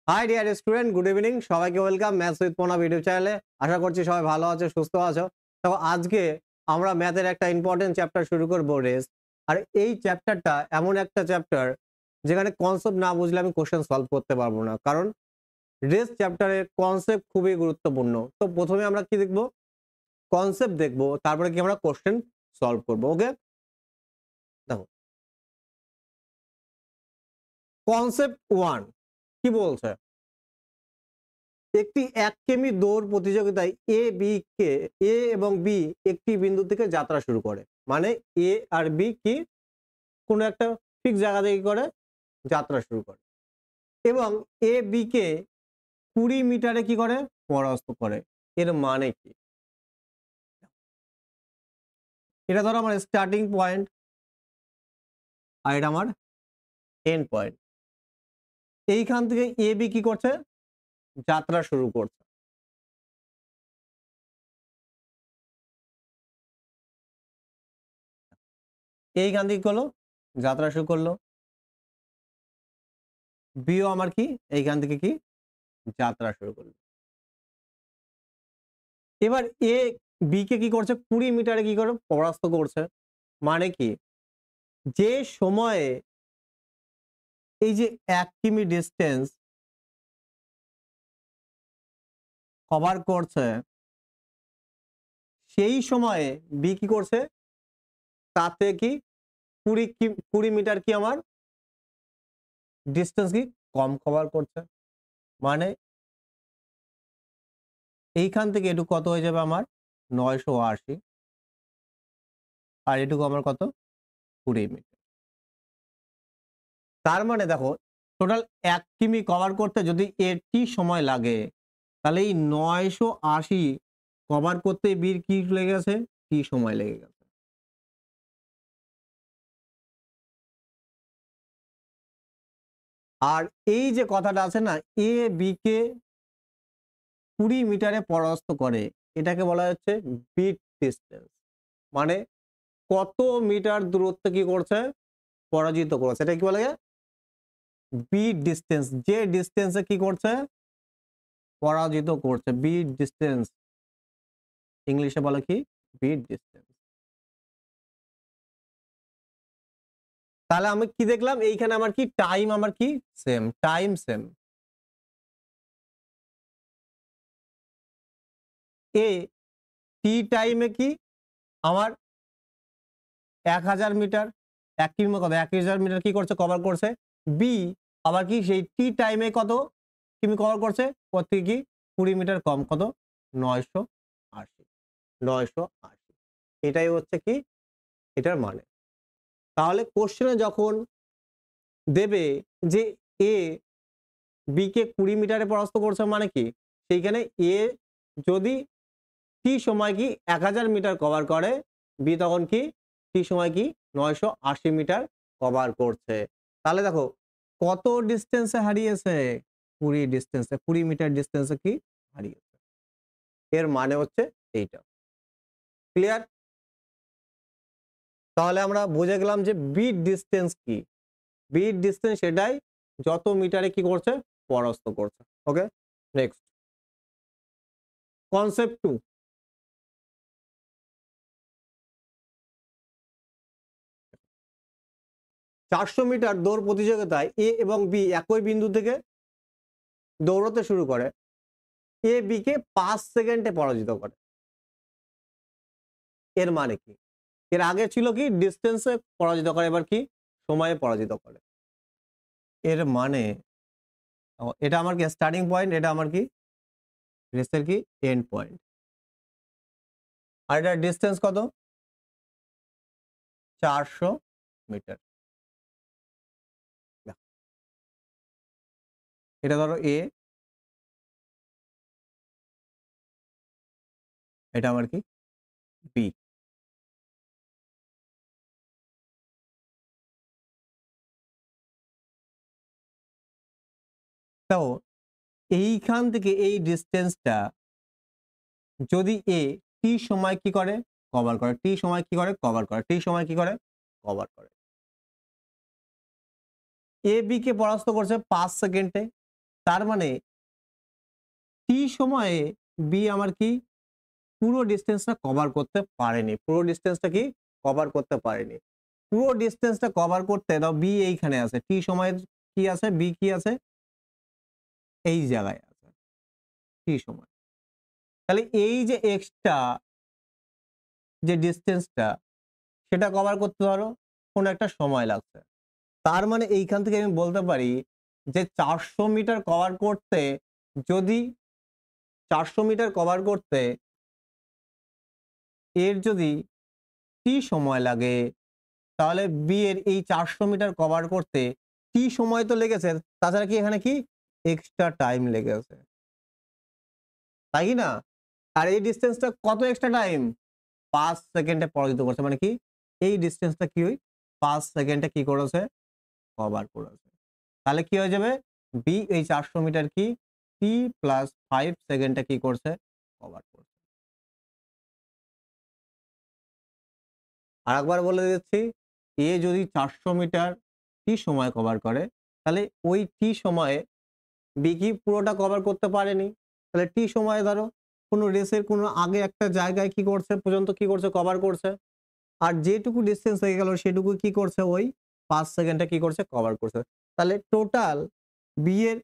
High dear student, good evening. সবাইকে welcome maths with Pranab YouTube চ্যানেলে। আশা করছি সবাই ভালো আছো, সুস্থ আছো। তো আজকে আমরা ম্যাথের একটা ইম্পর্টেন্ট চ্যাপ্টার শুরু করবো, রেস। আর এই চ্যাপ্টারটা এমন একটা চ্যাপ্টার যেখানে কনসেপ্ট না বুঝলে আমি কোশ্চেন সলভ করতে পারবো না, কারণ রেস চ্যাপ্টারের কনসেপ্ট খুবই গুরুত্বপূর্ণ। তো প্রথমে আমরা কি দেখবো? কনসেপ্ট দেখবো, তারপরে কি আমরা কোশ্চেন সলভ করবো। ওকে, দেখো কনসেপ্ট 1 কি বলছে। একটি 1 কিমি দৌড় প্রতিযোগিতায় এ এবং বি একটি বিন্দু থেকে যাত্রা শুরু করে। মানে এ আর বি কি কোনো একটা ঠিক জায়গা থেকে করে যাত্রা শুরু করে এবং এ বি কে 20 মিটারে কি করে পরাস্ত করে। এর মানে কি? এটা ধরো আমার স্টার্টিং পয়েন্ট আর এটা আমার এন্ড পয়েন্ট। এইখান থেকে এ বি কি করছে? যাত্রা শুরু করছে। এইখান থেকে করলো যাত্রা শুরু করলো, বিও আমার কি এইখান থেকে কি যাত্রা শুরু করলো। এবার এ বি কে কি করছে? 20 মিটারে কি করে পরাস্ত করছে। মানে কি, যে সময়ে এই যে 1 কিমি ডিস্টেন্স কভার করছে, সেই সময়ে বি কি করছে? তাতে কি 20 মিটার কি আমার ডিস্টেন্স কি কম কভার করছে। মানে এইখান থেকে এটুকু কত হয়ে যাবে আমার? 980। আর এটুকু আমার কত? 20 মিটার। তার মানে দেখো, টোটাল 1 কিমি কভার করতে যদি এর টি সময় লাগে, তাহলে এই 980 কভার করতে বির কি লেগে গেছে? টি সময় লেগে গেছে। আর এই যে কথাটা আছে না, এ বি কে 20 মিটারে পরাস্ত করে, এটাকে বলা হচ্ছে বিট ডিস্টেন্স। মানে কত মিটার দূরত্ব কি করছে? পরাজিত করেছে। এটা কি বলে? Beat distance. যে ডিস্টেন্সে কি করছে? পরাজিত করছে। বিট ডিস্টেন্স ইংলিশে বলে কি? Beat distance. তাহলে আমি কি দেখলাম? এইখানে আমার কি টাইম, আমার কি সেম, টাইম সেম। এ টি টাইমে কি আমার 1000 মিটার, 1 কিমি কত? 1000 মিটার কি করছে? কভার করছে। বি আবার কি সেই টি টাইমে কত কিমি কভার করছে? ওর থেকে কি 20 মিটার কম, কত? 980। 980 এটাই হচ্ছে কি এটার মানে। তাহলে কোশ্চেনে যখন দেবে যে এ বি কে 20 মিটারে পরাস্ত করছে, মানে কি সেইখানে এ যদি টি সময় কি 1000 মিটার কভার করে, বি তখন কি টি সময় কি 980 মিটার কভার করছে। তাহলে দেখো কত ডিস্টেন্সে হারিয়েছে? 20 মিটার ডিস্টেন্সে কি হারিয়েছে। এর মানে হচ্ছে এইটা। ক্লিয়ার? তাহলে আমরা বুঝে গেলাম যে বিট ডিস্টেন্স কি। বিট ডিস্টেন্স সেটাই যত মিটারে কি করছে? পরাস্ত করছে। ওকে, নেক্সট কনসেপ্ট 2। 400 মিটার দৌড় প্রতিযোগিতায় এ এবং বি একই বিন্দু থেকে দৌড়তে শুরু করে। এ বি কে 5 সেকেন্ডে পরাজিত করে। এর মানে কি? এর আগে ছিল কি ডিস্টেন্সে পরাজিত করে, এবার কি সময়ে পরাজিত করে। এর মানে এটা আমার কি স্টার্টিং পয়েন্ট, এটা আমার কি রেসের কি এন্ড পয়েন্ট। আর এটা ডিস্টেন্স কত? 400 মিটার। এটা ধরো এ, এটা আমার কি বি। তো এইখান থেকে এই ডিস্টেন্সটা যদি এ টি সময় কি করে? কভার করে। টি সময় কি করে? কভার করে। টি সময় কি করে? কভার করে। এ বি কে পরাস্ত করছে 5 সেকেন্ডে। তার মানে টি সময়ে বি আমার কি পুরো ডিস্টেন্সটা কভার করতে পারেনি, পুরো ডিস্টেন্সটা কি কভার করতে পারেনি। পুরো ডিস্টেন্সটা কভার করতে দাও বি এইখানে আছে, টি সময়ের কি আছে, বি কি আছে এই জায়গায় আছে টি সময়। তাহলে এই যে এক্সট্রা যে ডিস্টেন্সটা সেটা কভার করতে ধরো কোনো একটা সময় লাগছে। তার মানে এইখান থেকে আমি বলতে পারি যে 400 মিটার কভার করতে, যদি 400 মিটার কভার করতে এর যদি টি সময় লাগে, তাহলে বি এর এই 400 মিটার কভার করতে টি সময় তো লেগেছে, তাছাড়া কি এখানে কি এক্সট্রা টাইম লেগেছে, তাই কি না? আর এই ডিসটেন্সটা কত এক্সট্রা টাইম 5 সেকেন্ডে পরাজিত করছে, মানে কি এই ডিসটেন্সটা কি ওই 5 সেকেন্ডে কি করেছে কভার করেছে। তাহলে কি হয়ে যাবে বি এই 400 মিটার কি টি প্লাস 5 সেকেন্ডে কি করছে কভার করছে। আরেকবার বলে দিচ্ছি, এ যদি 400 মিটার টি সময় কভার করে, তাহলে ওই টি সময়ে বি কি পুরোটা কভার করতে পারেনি। তাহলে টি সময়ে ধরো কোনো রেসের কোনো আগে একটা জায়গায় কি করছে পর্যন্ত কি করছে কভার করছে, আর যেটুকু ডিসটেন্স হয়ে গেল সেটুকু কি করছে ওই 5 সেকেন্ডে কি করছে কভার করছে। তাহলে টোটাল বি এর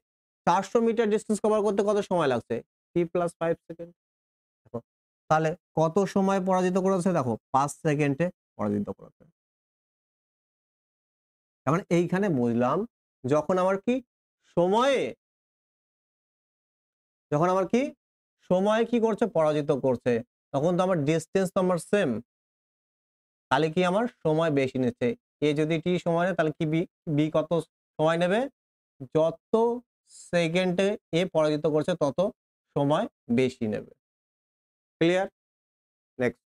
400 মিটার ডিসটেন্স কভার করতে কত সময় লাগছে টি প্লাস 5 সেকেন্ড। দেখো তাহলে কত সময় পরাজিত করেছে, দেখো 5 সেকেন্ডে পরাজিত করেছে। তার এইখানে বুঝলাম যখন আমার কি সময়ে, যখন আমার কি সময় কি করছে পরাজিত করছে, তখন তো আমার ডিসটেন্স তো আমার সেম, তাহলে কি আমার সময় বেশি নিচ্ছে। এ যদি টি সময় নেয় তাহলে কি বি বি কত সময় নেবে, যত সেকেন্ডে এ পরাজিত করছে তত সময় বেশি নেবে। ক্লিয়ার? নেক্সট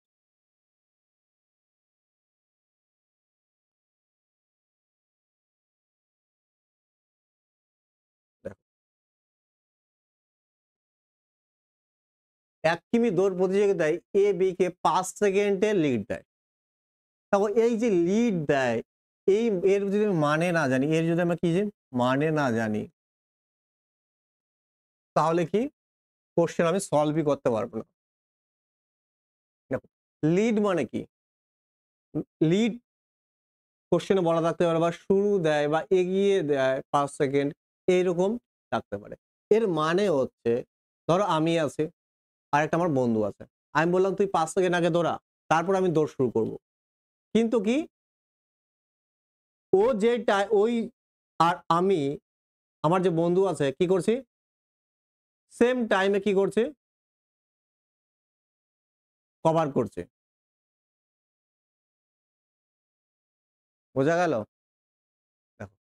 দেখো, 1 কিমি দৌড় প্রতিযোগিতায় এ বি কে 5 সেকেন্ডে লিড দেয়। তখন এই যে লিড দেয়, এই এর যদি মানে না জানি, এর যদি আমরা কি মানে না জানি, তাহলে কি কোশ্চেন আমি সলভই করতে পারবো না। দেখো লিড মানে কি, লিড কোশ্চেনে বলা থাকতে পারে বা শুরু দেয় বা এগিয়ে দেয় 5 সেকেন্ড এইরকম থাকতে পারে। এর মানে হচ্ছে ধরো আমি আছি আর একটা আমার বন্ধু আছে, আমি বললাম তুই 5 সেকেন্ড আগে দৌড়া, তারপর আমি দৌড় শুরু করব। কিন্তু কি ও যেটা ওই আর আমি আমার যে বন্ধু আছে কি করছি সেম টাইমে কি করছে কভার করছে। বোঝা গেল? দেখো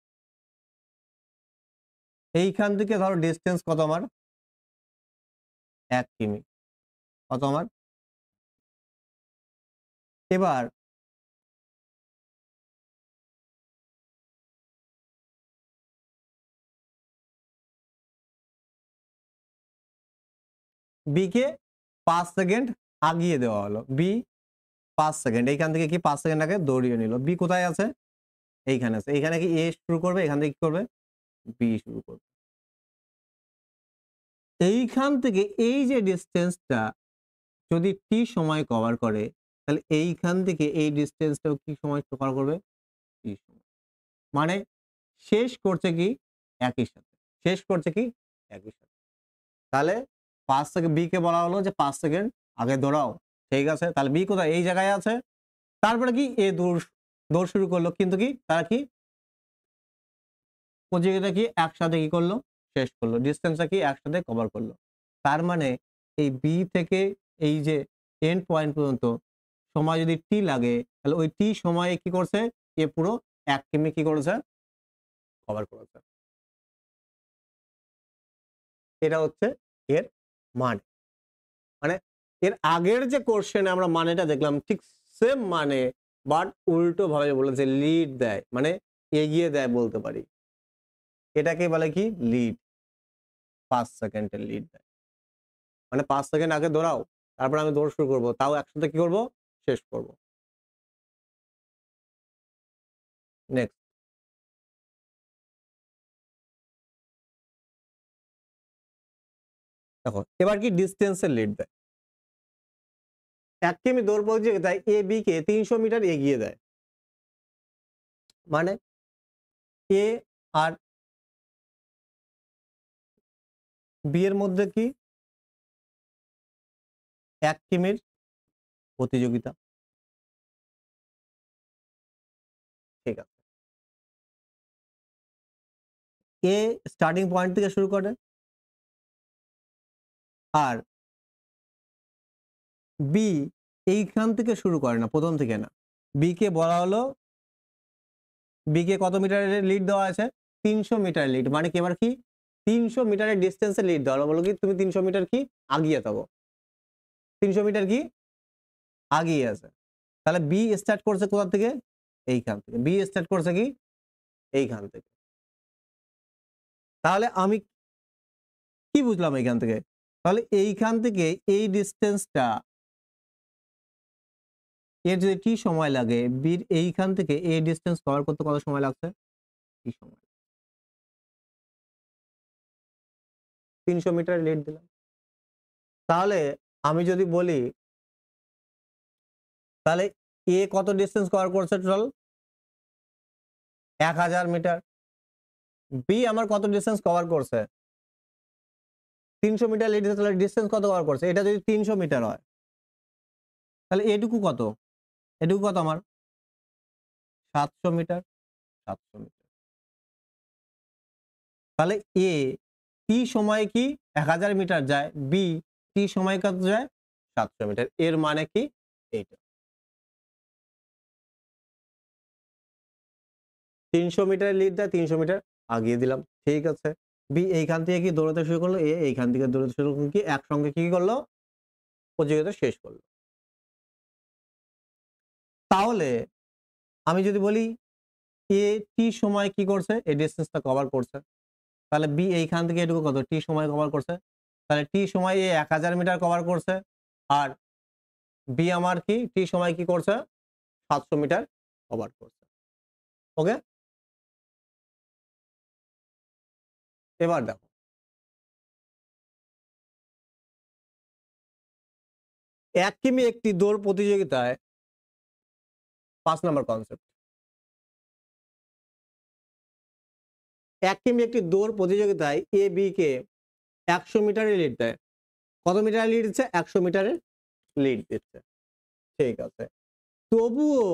এইখান থেকে ধরো ডিসটেন্স কত আমার 1 কিমি, কত আমার এবার বি কে 5 সেকেন্ড আগিয়ে দেওয়া হলো, বি 5 সেকেন্ড এইখান থেকে কি 5 সেকেন্ড আগে দৌড়িয়ে নিল। বি কোথায় আছে এইখানে আছে, এইখানে কি এ শুরু করবে, এখান থেকে কি করবে বি শুরু করবে। এইখান থেকে এই যে ডিসটেন্সটা যদি টি সময় কভার করে, তাহলে এইখান থেকে এই ডিসটেন্সটাও কি সময় কভার করবে টি সময়। মানে শেষ করছে কি একই সাথে, শেষ করছে কি একই সাথে। তাহলে 5 সেকেন্ড বি কে বলা হলো যে 5 সেকেন্ড আগে দৌড়াও, ঠিক আছে। তাহলে বি কোথায় এই জায়গায় আছে, তারপরে কি এ দৌড় দৌড় শুরু করলো, কিন্তু কি তারা কি প্রতিযোগিতা কি একসাথে কি করলো শেষ করলো, ডিসটেন্সটা কি একসাথে কভার করলো। তার মানে এই বি থেকে এই যে এন্ড পয়েন্ট পর্যন্ত সময় যদি টি লাগে, তাহলে ওই টি সময়ে কি করছে এ পুরো 1 কিমি কি করেছে কভার করেছে। এটা হচ্ছে এর মানে। মানে এর আগের যে কোশ্চেনে আমরা মানেটা দেখলাম ঠিক সেম মানে, বাট উল্টো ভাবে বলেছে লিড দেয়, মানে এগিয়ে দেয় বলতে পারি। এটাকে বলে কি লিড, 5 সেকেন্ডের লিড দেয়। মানে 5 সেকেন্ড আগে দৌড়াও, তারপর আমি দৌড় শুরু করব, তাও একসাথে কি করব শেষ করব। নেক্সট দেখো এবার কি ডিস্টেন্সের লিড দেয়, 1 কিমি দৌড় প্রতিযোগিতায় এ বি কে 300 মিটার এগিয়ে দেয়, মানে এ আর বি এর মধ্যে কি 1 কিমির প্রতিযোগিতা। ঠিক আছে, এ স্টার্টিং পয়েন্ট থেকে শুরু করে আর বি এইখান থেকে শুরু করে না, প্রথম থেকে না। বি কে বলা হলো, বি কে কত মিটারের লিড দেওয়া আছে? 300 মিটার লিড, মানে কি এবার কি 300 মিটারের ডিস্টেন্সে লিড দেওয়া হলো, বলো কি তুমি 300 মিটার কি আগিয়ে থাকো, 300 মিটার কি আগিয়ে আছে। তাহলে বি স্টার্ট করছে কোথা থেকে? এইখান থেকে। বি স্টার্ট করছে কি এইখান থেকে। তাহলে আমি কি বুঝলাম এইখান থেকে? তাহলে এইখান থেকে এই ডিস্টেন্সটা, এর যদি টি সময় লাগে, বির এইখান থেকে এই ডিস্টেন্স কভার করতে কত সময় লাগছে? টি সময়। 300 মিটার লিড দিলাম। তাহলে আমি যদি বলি, তাহলে এ কত ডিস্টেন্স কভার করছে টোটাল? 1000 মিটার। বি আমার কত ডিস্টেন্স কভার করছে? 300 মিটার লিড দিচ্ছে, তাহলে ডিস্টেন্স কত কভার করছে? এটা যদি 300 মিটার হয়, তাহলে এটুকু কত? এটুকু কত আমার? 700 মিটার। 700 মিটার। তাহলে এ টি সময়ে কি 1000 মিটার যায়, বি টি সময় কত যায়? 700 মিটার। এর মানে কি এইটা। 300 মিটার লিড দেয়, 300 মিটার আগিয়ে দিলাম। ঠিক আছে, বি এইখান থেকে কি দৌড়াতে শুরু করলো, এ এইখান থেকে দৌড়াতে শুরু করলো, কি একসঙ্গে কি করলো? প্রতিযোগিতা শেষ করলো। তাহলে আমি যদি বলি এ টি সময় কি করছে? এই ডিসটেন্সটা কভার করছে। তাহলে বি এইখান থেকে এটুকু কত টি সময় কভার করছে? তাহলে টি সময় এ 1000 মিটার কভার করছে, আর বি আমার কি টি সময় কি করছে? 700 মিটার কভার করছে। ওকে, এবার দেখো, এক কিমি একটি দৌড় প্রতিযোগিতায় 5 নম্বর কনসেপ্ট। 1 কিমি একটি দৌড় প্রতিযোগিতায় এ বি কে 100 মিটারের লিড দেয়। কত মিটারের লিড দিচ্ছে? 100 মিটারের লিড দিচ্ছে। ঠিক আছে, তবুও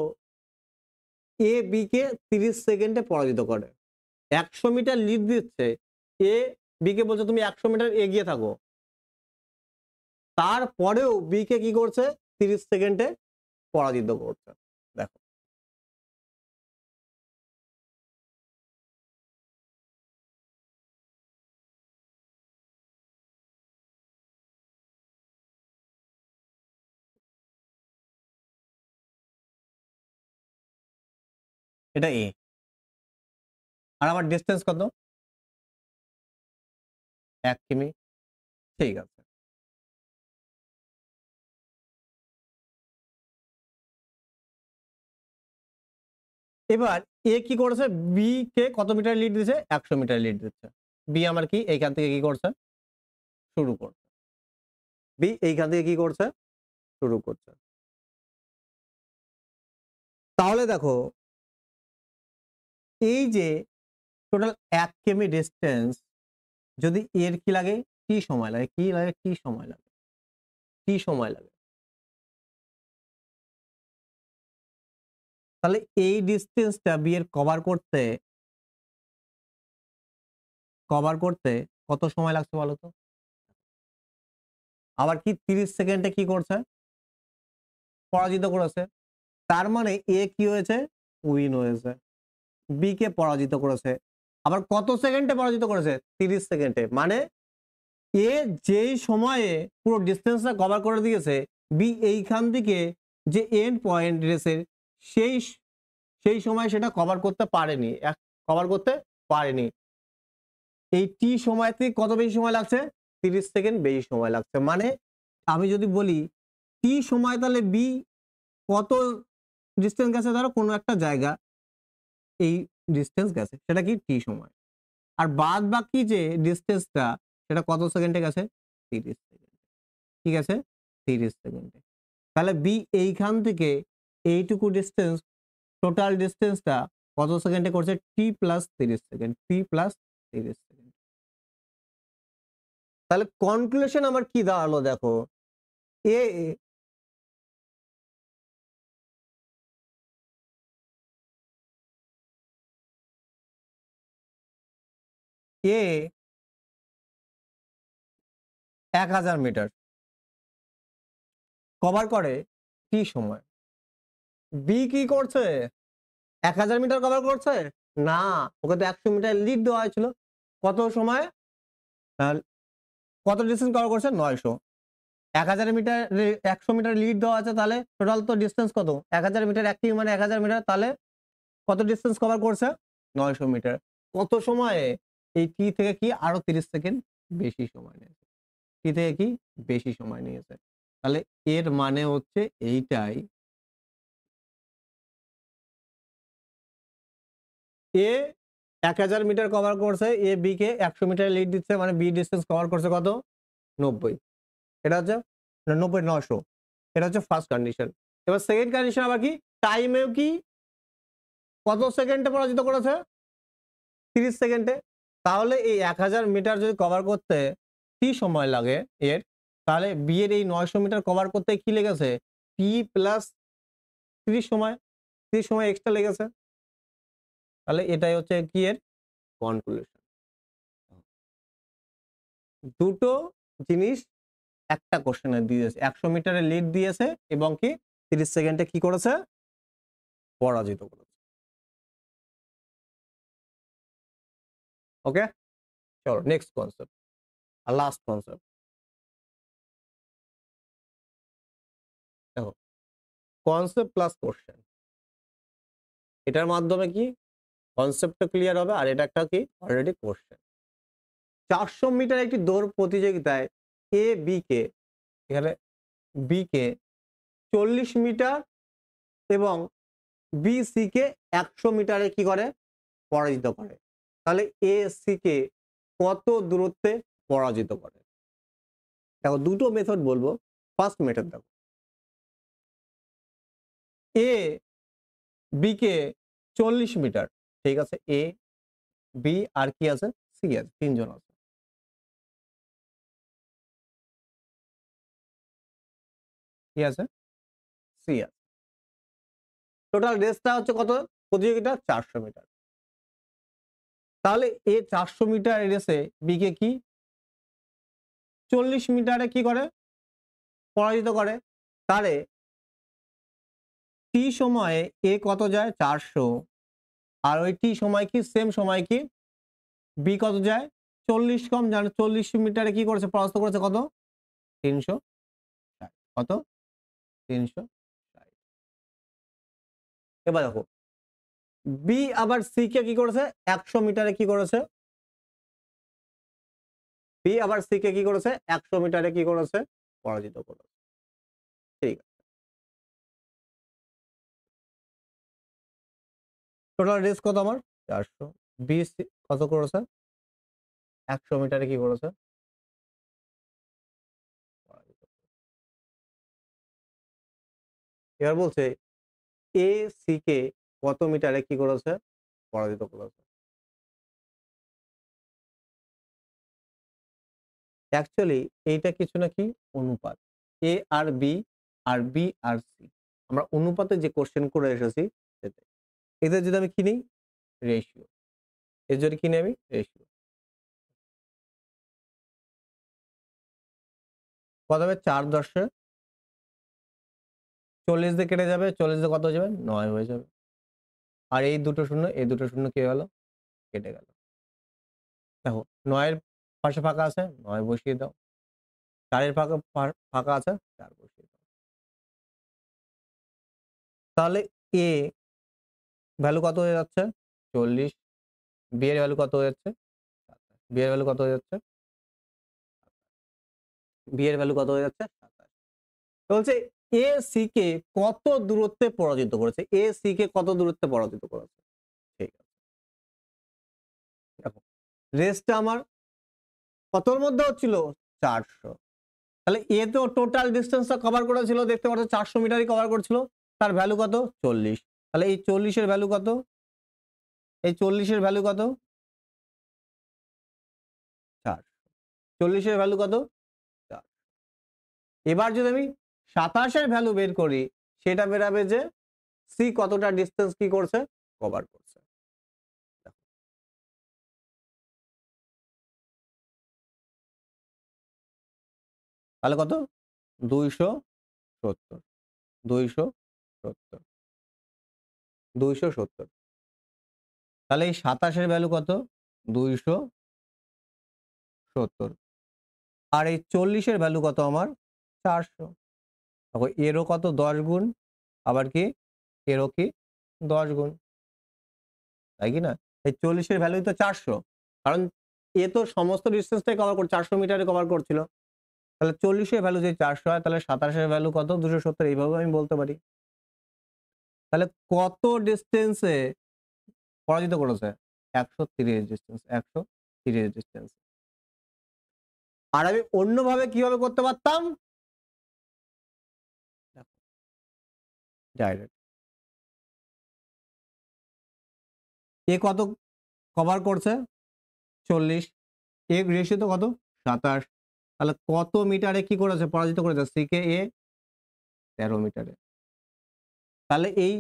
এ বি কে 30 সেকেন্ডে পরাজিত করে। 100 মিটার লিড দিচ্ছে, এ বি কে বলছে তুমি 100 মিটার এগিয়ে থাকো, তারপরেও বি কে কি করছে? 30 সেকেন্ডে পরাজিত করছে। দেখো এটা এ, আর আমার ডিস্টেন্স কত? 1 কিমি। ঠিক আছে, এবার এ কি করেছে? বি কে কত মিটার লিড দিচ্ছে? 100 মিটার লিড দিচ্ছে। বি আমার কি এইখান থেকে কি করছে? শুরু করছে। বি এইখান থেকে কি করছে? শুরু করছে। তাহলে দেখো, এই যে টোটাল 1 কিমি ডিস্টেন্স, যদি এর কি লাগে? টি সময় লাগে। কি লাগে? টি সময় লাগে। টি সময় লাগে। তাহলে এই ডিস্টেন্সটা বি এর কভার করতে কত সময় লাগছে বলো তো? আবার কি 30 সেকেন্ডে কি করছে? পরাজিত করেছে। তার মানে এ কি হয়েছে? উইন হয়েছে। বি কে পরাজিত করেছে। আবার কত সেকেন্ডে পরাজিত করেছে? 30 সেকেন্ডে। মানে এ যেই সময়ে পুরো ডিস্টেন্সটা কভার করে দিয়েছে, বি এইখান থেকে যে এন্ড পয়েন্ট রেসের সেই সেই সময় সেটা কভার করতে পারেনি, কভার করতে পারেনি। এই টি সময় থেকে কত বেশি সময় লাগছে? 30 সেকেন্ড বেশি সময় লাগছে। মানে আমি যদি বলি টি সময়, তাহলে বি কত ডিস্টেন্স গেছে? ধরো কোনো একটা জায়গা এই ডিস্টেন্স গেছে, সেটা কি টি সময়। আর বাদ বাকি যে ডিস্টেন্সটা, সেটা কত সেকেন্ডে গেছে? 30 সেকেন্ড, ঠিক আছে 30 সেকেন্ডে। তাহলে বি এইখান থেকে এইটুকু ডিস্টেন্স, টোটাল ডিস্টেন্সটা কত সেকেন্ডে করছে? টি প্লাস 30 সেকেন্ড, টি প্লাস 30 সেকেন্ড। তাহলে কনক্লুশন আমার কি দাঁড়ালো দেখো, এ এ 1000 মিটার কভার করে টি সময়। বি কি করছে? 1000 মিটার কভার করছে না, ওকে তো 100 মিটার লিড দেওয়া হয়েছিল। কত সময়? কত ডিস্টেন্স কভার করছে? 900। 1000 মিটার 100 মিটার লিড দেওয়া আছে, তাহলে টোটাল তো ডিস্টেন্স কত? 1000 মিটার, 1 কিমি মানে 1000 মিটার, তাহলে কত ডিস্টেন্স কভার করছে? 900 মিটার। কত সময়ে? এই টি থেকে কি আরো 30 সেকেন্ড বেশি সময় নিয়েছে। টি থেকে কি বেশি সময় নিয়েছে। তাহলে এর মানে হচ্ছে এইটাই, এ 1000 মিটার কভার করছে, A B K 100 metre lead দিচ্ছে, মানে বি ডিস্টেন্স কভার করছে কত? 90। এটা হচ্ছে 90 900। এটা হচ্ছে ফার্স্ট কন্ডিশন। এবার সেকেন্ড কন্ডিশন আবার কি? টাইমেও কি কত সেকেন্ডে পরাজিত করেছে? 30 সেকেন্ডে। তাহলে এই 1000 মিটার যদি কভার করতে টি সময় লাগে এর, তাহলে বি এর এই 900 মিটার কভার করতে কি লেগেছে? টি প্লাস 30 সময়, 30 সময় এক্সট্রা লেগেছে। তাহলে এটাই হচ্ছে কি এর কনক্লুশন। দুটো জিনিস একটা কোশ্চেনে দিয়েছে, 100 মিটারের লিড দিয়েছে এবং কি 30 সেকেন্ডে কি করেছে? পরাজিত করেছে। ওকে, চলো নেক্সট কনসেপ্ট আর লাস্ট কনসেপ্ট। দেখো, কনসেপ্ট প্লাস কোশ্চেন, এটার মাধ্যমে কি কনসেপ্টটা ক্লিয়ার হবে, আর এটা একটা কি অলরেডি কোশ্চেন। 400 মিটার একটি দৌড় প্রতিযোগিতায় এ বি কে, এখানে বি কে 40 মিটার এবং বি সি কে 100 মিটারে কি করে? পরাজিত করে। তাহলে এ সি কে কত দূরত্বে পরাজিত করে? দেখো দুটো মেথড বলবো। ফার্স্ট মেথড দেখো, এ বি কে 40 মিটার, ঠিক আছে, এ বি আর কি আছে? সি আছে, তিনজন আছে। কি আছে? সি আছে। টোটাল রেসটা হচ্ছে কত? প্রতিযোগিতা 400 মিটার। তাহলে এ 400 মিটার রেসে বি কে কি 40 মিটারে কি করে? পরাজিত করে। তাহলে টি সময়ে এ কত যায়? 400। আর ওই টি সময় কি সেম সময় কি বি কত যায়? 40 কম, জানো 40 মিটারে কি করেছে? পরাস্ত করেছে কত? 360। কত? 360। এবার দেখো, বি আবার সি কে কি করেছে? 100 মিটারে কি করেছে? বি আবার সি কে কি করেছে? 100 মিটারে কি করেছে? পরাজিত করেছে। ঠিক আছে। টোটাল রেস কত আমার? 400। বি সি কত করেছে? 100 মিটারে কি করেছে? পরাজিত। এবার বলছে এ সি কে কত মিটারে কি করেছে? পরাজিত করেছে। অ্যাকচুয়ালি এইটা কিছু না কি অনুপাত, এ আর বি আর বি আর সি, আমরা অনুপাতে যে কোশ্চেন করে এসেছি সেটাই। এদের যদি আমি কি নিই? রেশিও। এর যদি কি নিই আমি? রেশিও। কত হবে? 4 10 40 দিয়ে কেটে যাবে, 40 দিয়ে কত হয়ে যাবে? 9 হয়ে যাবে। আর এই দুটো শূন্য, এই দুটো শূন্য কি গেল? কেটে গেল। দেখো 9 এর পাশে ফাঁকা আছে, 9 বসিয়ে দাও। 4 এর ফাঁকা আছে, 4 বসিয়ে দাও। তাহলে এ ভ্যালু কত হয়ে যাচ্ছে? 40। বি এর ভ্যালু কত হয়ে যাচ্ছে? 27। বি এর ভ্যালু কত হয়ে যাচ্ছে? বি এর ভ্যালু কত হয়ে যাচ্ছে? 27। বলছে এ সি কে কত দূরত্বে পরাজিত করেছে? এ সি কে কত দূরত্বে পরাজিত করেছে? ঠিক আছে। দেখো রেসটা আমার কতর মধ্যে হচ্ছিল? 400। তাহলে এ তো টোটাল ডিস্টেন্সটা কভার করেছিল, দেখতে পাচ্ছ 400 মিটারই কভার করছিল, তার ভ্যালু কত 40। তাহলে এই 40 এর ভ্যালু কত, এই 40 এর ভ্যালু কত 4, 40 এর ভ্যালু কত 4। এবার যদি আমি 27 এর ভ্যালু বের করি, সেটা বেরাবে যে সি কতটা ডিস্টেন্স কি করছে কভার করছে। তাহলে কত 270, 270, 270। তাহলে এই 27 এর ভ্যালু কত 270, আর এই 40 এর ভ্যালু কত আমার 400। দেখো এরও কত 10 গুণ, আবার কি এরও কি 10 গুণ, তাই কি না? এই 40 এর ভ্যালুই তো 400, কারণ এ তো সমস্ত ডিসটেন্সটাই কভার করে 400 মিটারে কভার করছিল। তাহলে 40 এর ভ্যালু যদি 400 হয়, তাহলে 27 এর ভ্যালু কত 270, এইভাবে আমি বলতে পারি। তাহলে কত ডিসটেন্সে পরাজিত করেছে 130 ডিসটেন্স, 130 ডিসটেন্স। আর আমি অন্যভাবে কিভাবে করতে পারতাম, ডাইরেক্ট এ কত কভার করছে 40, এ রেশিও তো কত 27, তাহলে কত মিটারে কি করেছে পরাজিত করেছে সি কে এ 13 মিটারে। তাহলে এই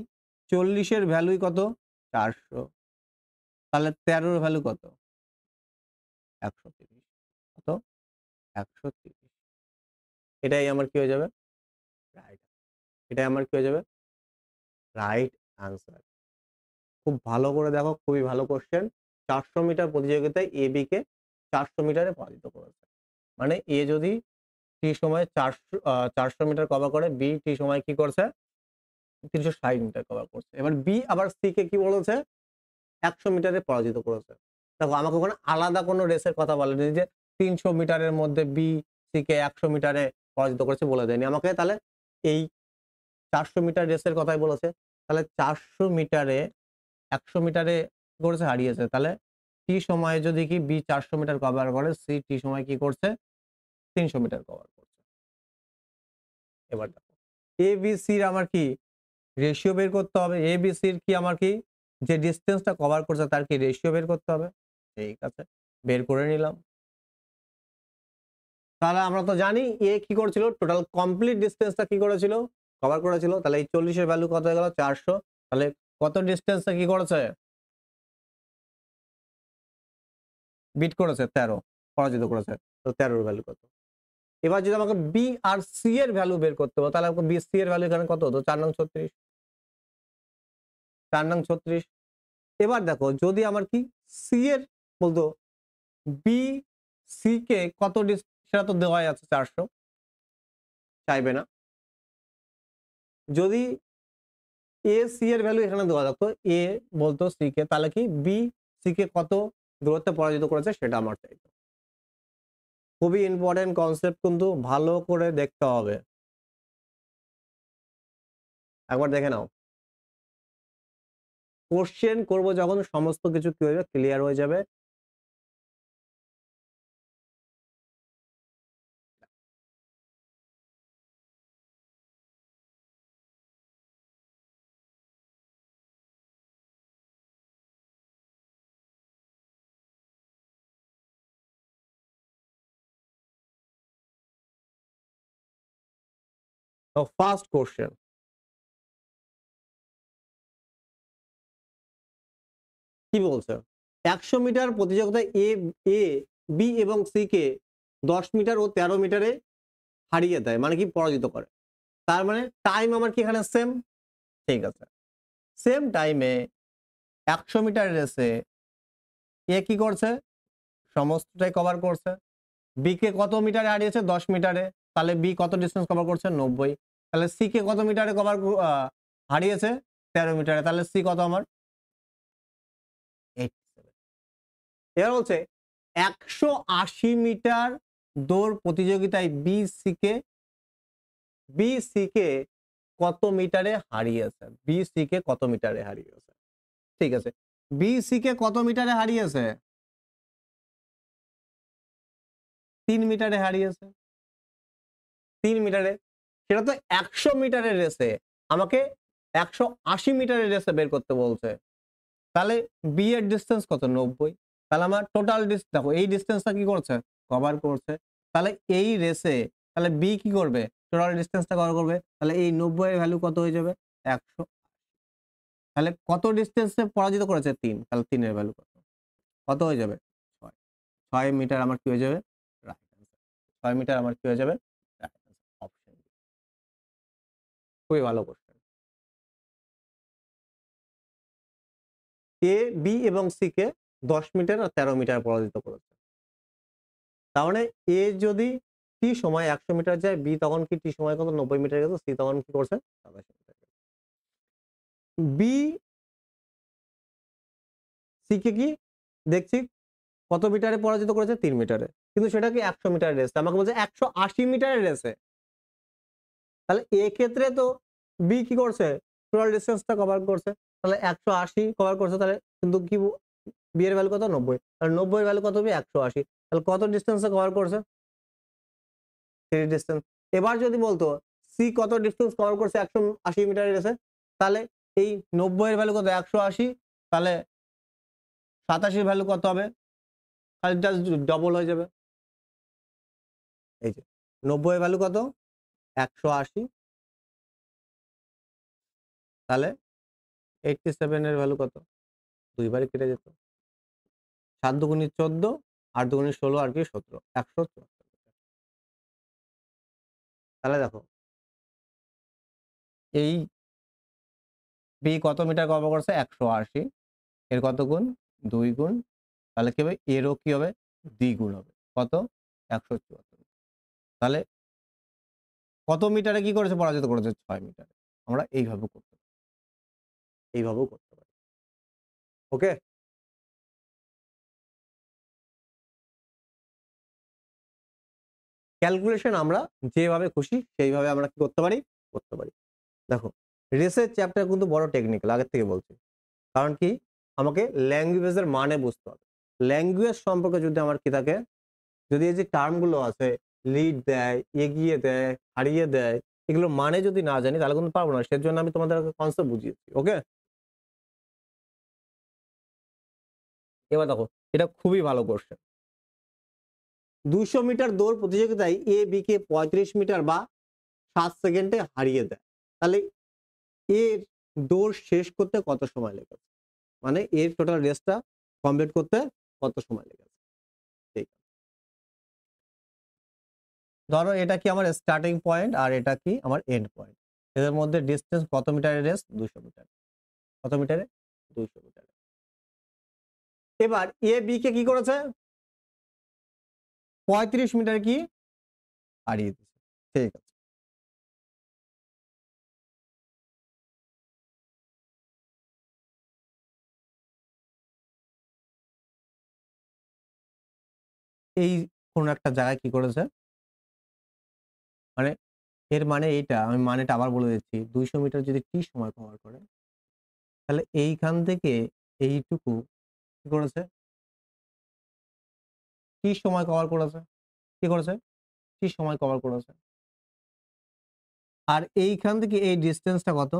40 এর ভ্যালুই কত 400, তাহলে 13 এর ভ্যালু কত 130, কত 130। এটাই আমার কি হয়ে যাবে রাইট, এটাই আমার কি হয়ে যাবে রাইট আনসার। খুব ভালো করে দেখো, খুবই ভালো কোশ্চেন। 400 মিটার প্রতিযোগিতায় এ বি কে 400 মিটারে পরাজিত করেছে। মানে এ যদি টি সময়ে 400 মিটার কভার করে, বি টি সময় কি করছে 360 মিটার কভার করছে। এবার বি আবার সি কে কি বলেছে 100 মিটারে পরাজিত করেছে। দেখো আমাকে ওখানে আলাদা কোনো রেসের কথা বলেনি যে 300 মিটারের মধ্যে বি সি কে 100 মিটারে পরাজিত করেছে বলে দেয়নি আমাকে। তাহলে এই 400 মিটার রেসের কথাই বলেছে। তাহলে 400 মিটারে 100 মিটারে কি করেছে হারিয়েছে। তাহলে টি সময়ে যদি কি বি 400 মিটার কভার করে, সি টি সময় কি করছে 300 মিটার কভার করছে। এবার দেখো এ বি সির আমার কি রেশিও বের করতে হবে। এ বি সির কি আমার কি যে ডিসটেন্সটা কভার করছে তার কি রেশিও বের করতে হবে। ঠিক আছে, বের করে নিলাম। তাহলে আমরা তো জানি এ কি করেছিল, টোটাল কমপ্লিট ডিসটেন্সটা কি করেছিল কভার করেছিল। তাহলে এই 40 এর ভ্যালু কত হয়ে গেল 400। তাহলে কত ডিসটেন্সটা কি করেছে বিট করেছে 13, পরাজিত করেছে। তো 13 এর ভ্যালু কত। এবার যদি আমাকে বি আর সি এর ভ্যালু বের করতে হবে, তাহলে আমাকে বি সি এর ভ্যালু এখানে কত হতো 4 নং 36, 4 নং 36। এবার দেখো যদি আমার কি সি এর বলতো বি সি কে কত সেটা তো দেওয়াই আছে 400, চাইবে না। যদি এ সি এর ভ্যালু এখানে দেওয়া থাকতো, এ বলতো সি কে, তাহলে কি বি সি কে কত দূরত্বে পরাজিত করেছে সেটা আমার চাইতো। খুবই ইম্পর্টেন্ট কনসেপ্ট, কিন্তু ভালো করে দেখতে হবে। একবার দেখে নাও, কোশ্চেন করব যখন সমস্ত কিছু কি হয়ে যাবে ক্লিয়ার হয়ে যাবে। তো ফার্স্ট কোশ্চেন কি বলছে, 100 মিটার প্রতিযোগিতায় এ এ বি এবং সি কে 10 মিটার ও 13 মিটারে হারিয়ে দেয়, মানে কি পরাজিত করে। তার মানে টাইম আমার কি এখানে সেম। ঠিক আছে, সেম টাইমে 100 মিটার রেসে এ কি করছে সমস্তটাই কভার করছে। বি কে কত মিটারে হারিয়েছে 10 মিটারে, তাহলে বি কত ডিস্টেন্স কভার করছে 90। তাহলে সি কে কত মিটারে কভার হারিয়েছে 13 মিটারে, তাহলে সি কত আমার 87। এবার বলছে 180 মিটার দৌড় প্রতিযোগিতায় বি সি কে কত মিটারে হারিয়েছে, বি সি কে কত মিটারে হারিয়েছে। ঠিক আছে, বি সি কে কত মিটারে হারিয়েছে 3 মিটারে হারিয়েছে। 3 মিটারে, সেটা তো 100 মিটারের রেসে, আমাকে 180 মিটারের রেসে বের করতে বলছে। তাহলে বি এর ডিসটেন্স কত? 90। তাহলে আমার টোটাল দেখো এই ডিসটেন্সটা কি করছে? কভার করছে। তাহলে এই রেসে তাহলে বি কি করবে? টোটাল ডিসটেন্সটা কভার করবে। তাহলে এই 90 এর ভ্যালু কত হয়ে যাবে? 100। তাহলে কত ডিসটেন্সে পরাজিত করেছে? 3। তাহলে 3 এর ভ্যালু কত? কত হয়ে যাবে? 6। 6 মিটার আমার কি হয়ে যাবে? Right answer. 6 মিটার আমার কি হয়ে যাবে? Right answer. Option B. খুবই ভালো কোশ্চেন। এ, বি এবং সি কে 10 মিটার আর 13 মিটার পরাজিত করেছে। তার মানে এ যদি টি সময় 100 মিটার যায়, বি তখন কি টি সময় কত? 90 মিটার গেছে, সি তখন কি করছে? 27 মিটার। বি সি কে কি দেখছি কত মিটারে পরাজিত করেছে? 3 মিটারে। কিন্তু সেটা কি 100 মিটারের রেস। আমাকে বলছে 180 মিটারের রেসে। তাহলে ক্ষেত্রে তো বি কি করছে? টোটাল ডিসটেন্সটা কভার করছে। তাহলে 180 কভার করছে, তাহলে কিন্তু কি বি এর ভ্যালু কত? 90। তাহলে 90 এর ভ্যালু কত হবে? 180। তাহলে কত ডিসটেন্সে কভার করছে? 3 ডিসটেন্স। এবার যদি বলতো সি কত ডিসটেন্স কভার করছে 180 মিটারের রেসে, তাহলে এই 90 এর ভ্যালু কত? 180। তাহলে 87 এর ভ্যালু কত হবে? খালি জাস্ট ডবল হয়ে যাবে। এই যে 90 এর ভ্যালু কত? 180। তাহলে 87 এর ভ্যালু কত? দুইবারে কেটে যেত। 7 দুগুণে 14, 8 দুগুণে 16 আর কি 17, 174। তাহলে দেখো এই বি কত মিটার কভার করছে? 180। এর কত গুণ? 2 গুণ। তাহলে কি হবে? এরও কি হবে? দ্বিগুণ হবে। কত? 174। তাহলে কত মিটারে কি করেছে? পরাজিত করেছে? 6 মিটারে। আমরা এইভাবে করতে পারি। এইভাবেও করতে পারি। ওকে? ক্যালকুলেশন আমরা যেভাবে খুশি সেইভাবে আমরা কি করতে পারি? করতে পারি। দেখো রেসের চ্যাপ্টার কিন্তু বড় টেকনিক্যাল, আগের থেকে বলছি। কারণ কি? আমাকে ল্যাঙ্গুয়েজের মানে বুঝতে হবে। ল্যাঙ্গুয়েজ সম্পর্কে যদি আমার কি থাকে, যদি এই যে টার্মগুলো আছে, লিড দেয়, এগিয়ে দেয়, হারিয়ে দেয়, এগুলোর মানে যদি না জানি তাহলে কিন্তু পারবো না। সেজন্য আমি তোমাদের কনসেপ্ট বুঝিয়েছি। ওকে? এবার দেখো এটা খুবই ভালো কোশ্চেন। 200 মিটার দৌড় প্রতিযোগিতায় এ বি কে 35 মিটার বা 7 সেকেন্ডে হারিয়ে দেয়। তাহলে এর দৌড় শেষ করতে কত সময় লেগেছে? মানে এর টোটাল রেসটা কমপ্লিট করতে কত সময় লেগেছে? ঠিক আছে। ধরো এটা কি আমার স্টার্টিং পয়েন্ট আর এটা কি আমার এন্ড পয়েন্ট। এদের মধ্যে ডিসটেন্স কত মিটারের রেস? 200 মিটার। কত মিটারে? 200 মিটারে। এবার এ বি কে কি করেছে? 35 মিটার কি হারিয়ে দিয়েছে। ঠিক আছে। এই কোন একটা জায়গায় কি করেছে? মানে এর মানে এইটা, আমি মানেটা আবার বলে দিচ্ছি। 200 মিটার যদি টি সময় কভার করে, তাহলে এইখান থেকে এইটুকু কি করেছে? টি সময় কভার করেছে। কি করেছে? টি সময় কভার করেছে। আর এইখান থেকে এই ডিসটেন্সটা কত?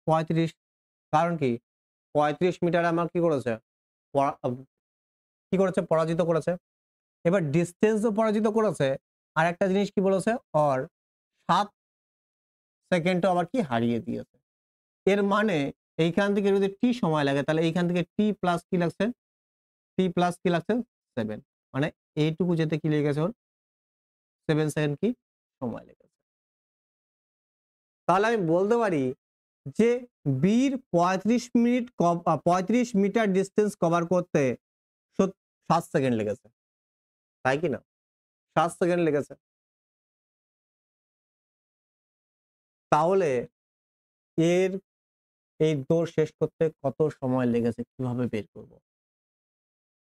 35। কারণ কি? 35 মিটারে আমার কি করেছে? কি করেছে? পরাজিত করেছে। এবার ডিসটেন্সও পরাজিত করেছে। আর একটা জিনিস কি বলেছে? অর 7 সেকেন্ডও আবার কি হারিয়ে দিয়েছে। এর মানে এইখান থেকে যদি টি সময় লাগে তাহলে এইখান থেকে টি প্লাস কি লাগছে? টি প্লাস কি লাগছে? 7। মানে এইটুকু যেতে কি লেগেছে ওর? 7 সেকেন্ড কি সময় লেগেছে। তাহলে আমি বলতে পারি যে বির 35 মিটার ডিসটেন্স কভার করতে 7 সেকেন্ড লেগেছে। তাই কি না? 7 সেকেন্ড লেগেছে। তাহলে এর এই দৌড় শেষ করতে কত সময় লেগেছে কিভাবে বের করব?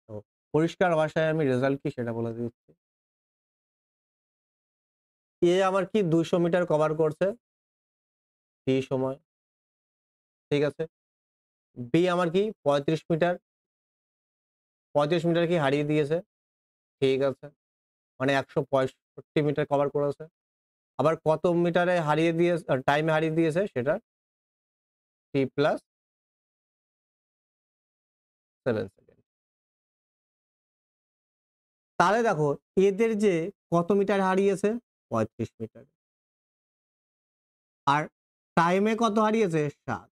তো পরিষ্কার ভাষায় আমি রেজাল্ট কি সেটা বলে দিচ্ছি। এ আমার কি 200 মিটার কভার করছে টি সময়। ঠিক আছে? বি আমার কি 35 মিটার, 35 মিটার কি হারিয়ে দিয়েছে। ঠিক আছে? মানে 65 মিটার কভার করেছে। আবার কত মিটারে হারিয়ে দিয়ে টাইমে হারিয়ে দিয়েছে সেটা t প্লাস 7 সেকেন্ড। তাহলে দেখো এদের যে কত মিটার হারিয়েছে 35 মিটার, আর টাইমে কত হারিয়েছে 7।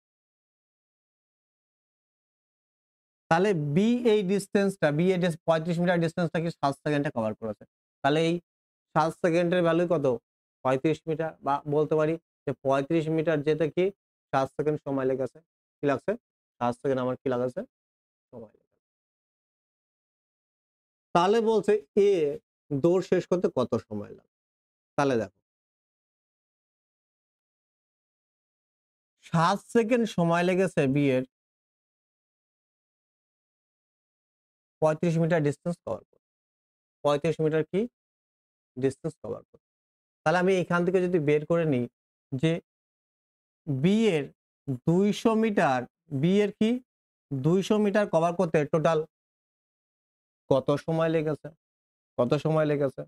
তাহলে বি এই ডিসটেন্সটা, বি এর 35 মিটার ডিসটেন্সটা কি 7 সেকেন্ডে কভার করেছে। তাহলে এই 7 সেকেন্ডের ভ্যালু কত 35 মিটার, বা বলতে পারি যে 35 মিটার যেতে কি 7 সেকেন্ড সময় লেগেছে। কি লাগছে 7 সেকেন্ড আমার কি লাগাছে সময় লেগেছে। তাহলে বলছে এ দৌড় শেষ করতে কত সময় লাগে। তাহলে দেখো 7 সেকেন্ড সময় লেগেছে বি এর 35 মিটার ডিসটেন্স কভার করতে। 35 মিটার কি ডিসটেন্স কভার করতে। তাহলে আমি এখান থেকে যদি বের করে নিই যে বি এর 200 মিটার, বি এর কি 200 মিটার কভার করতে টোটাল কত সময় লেগেছে, কত সময় লেগেছে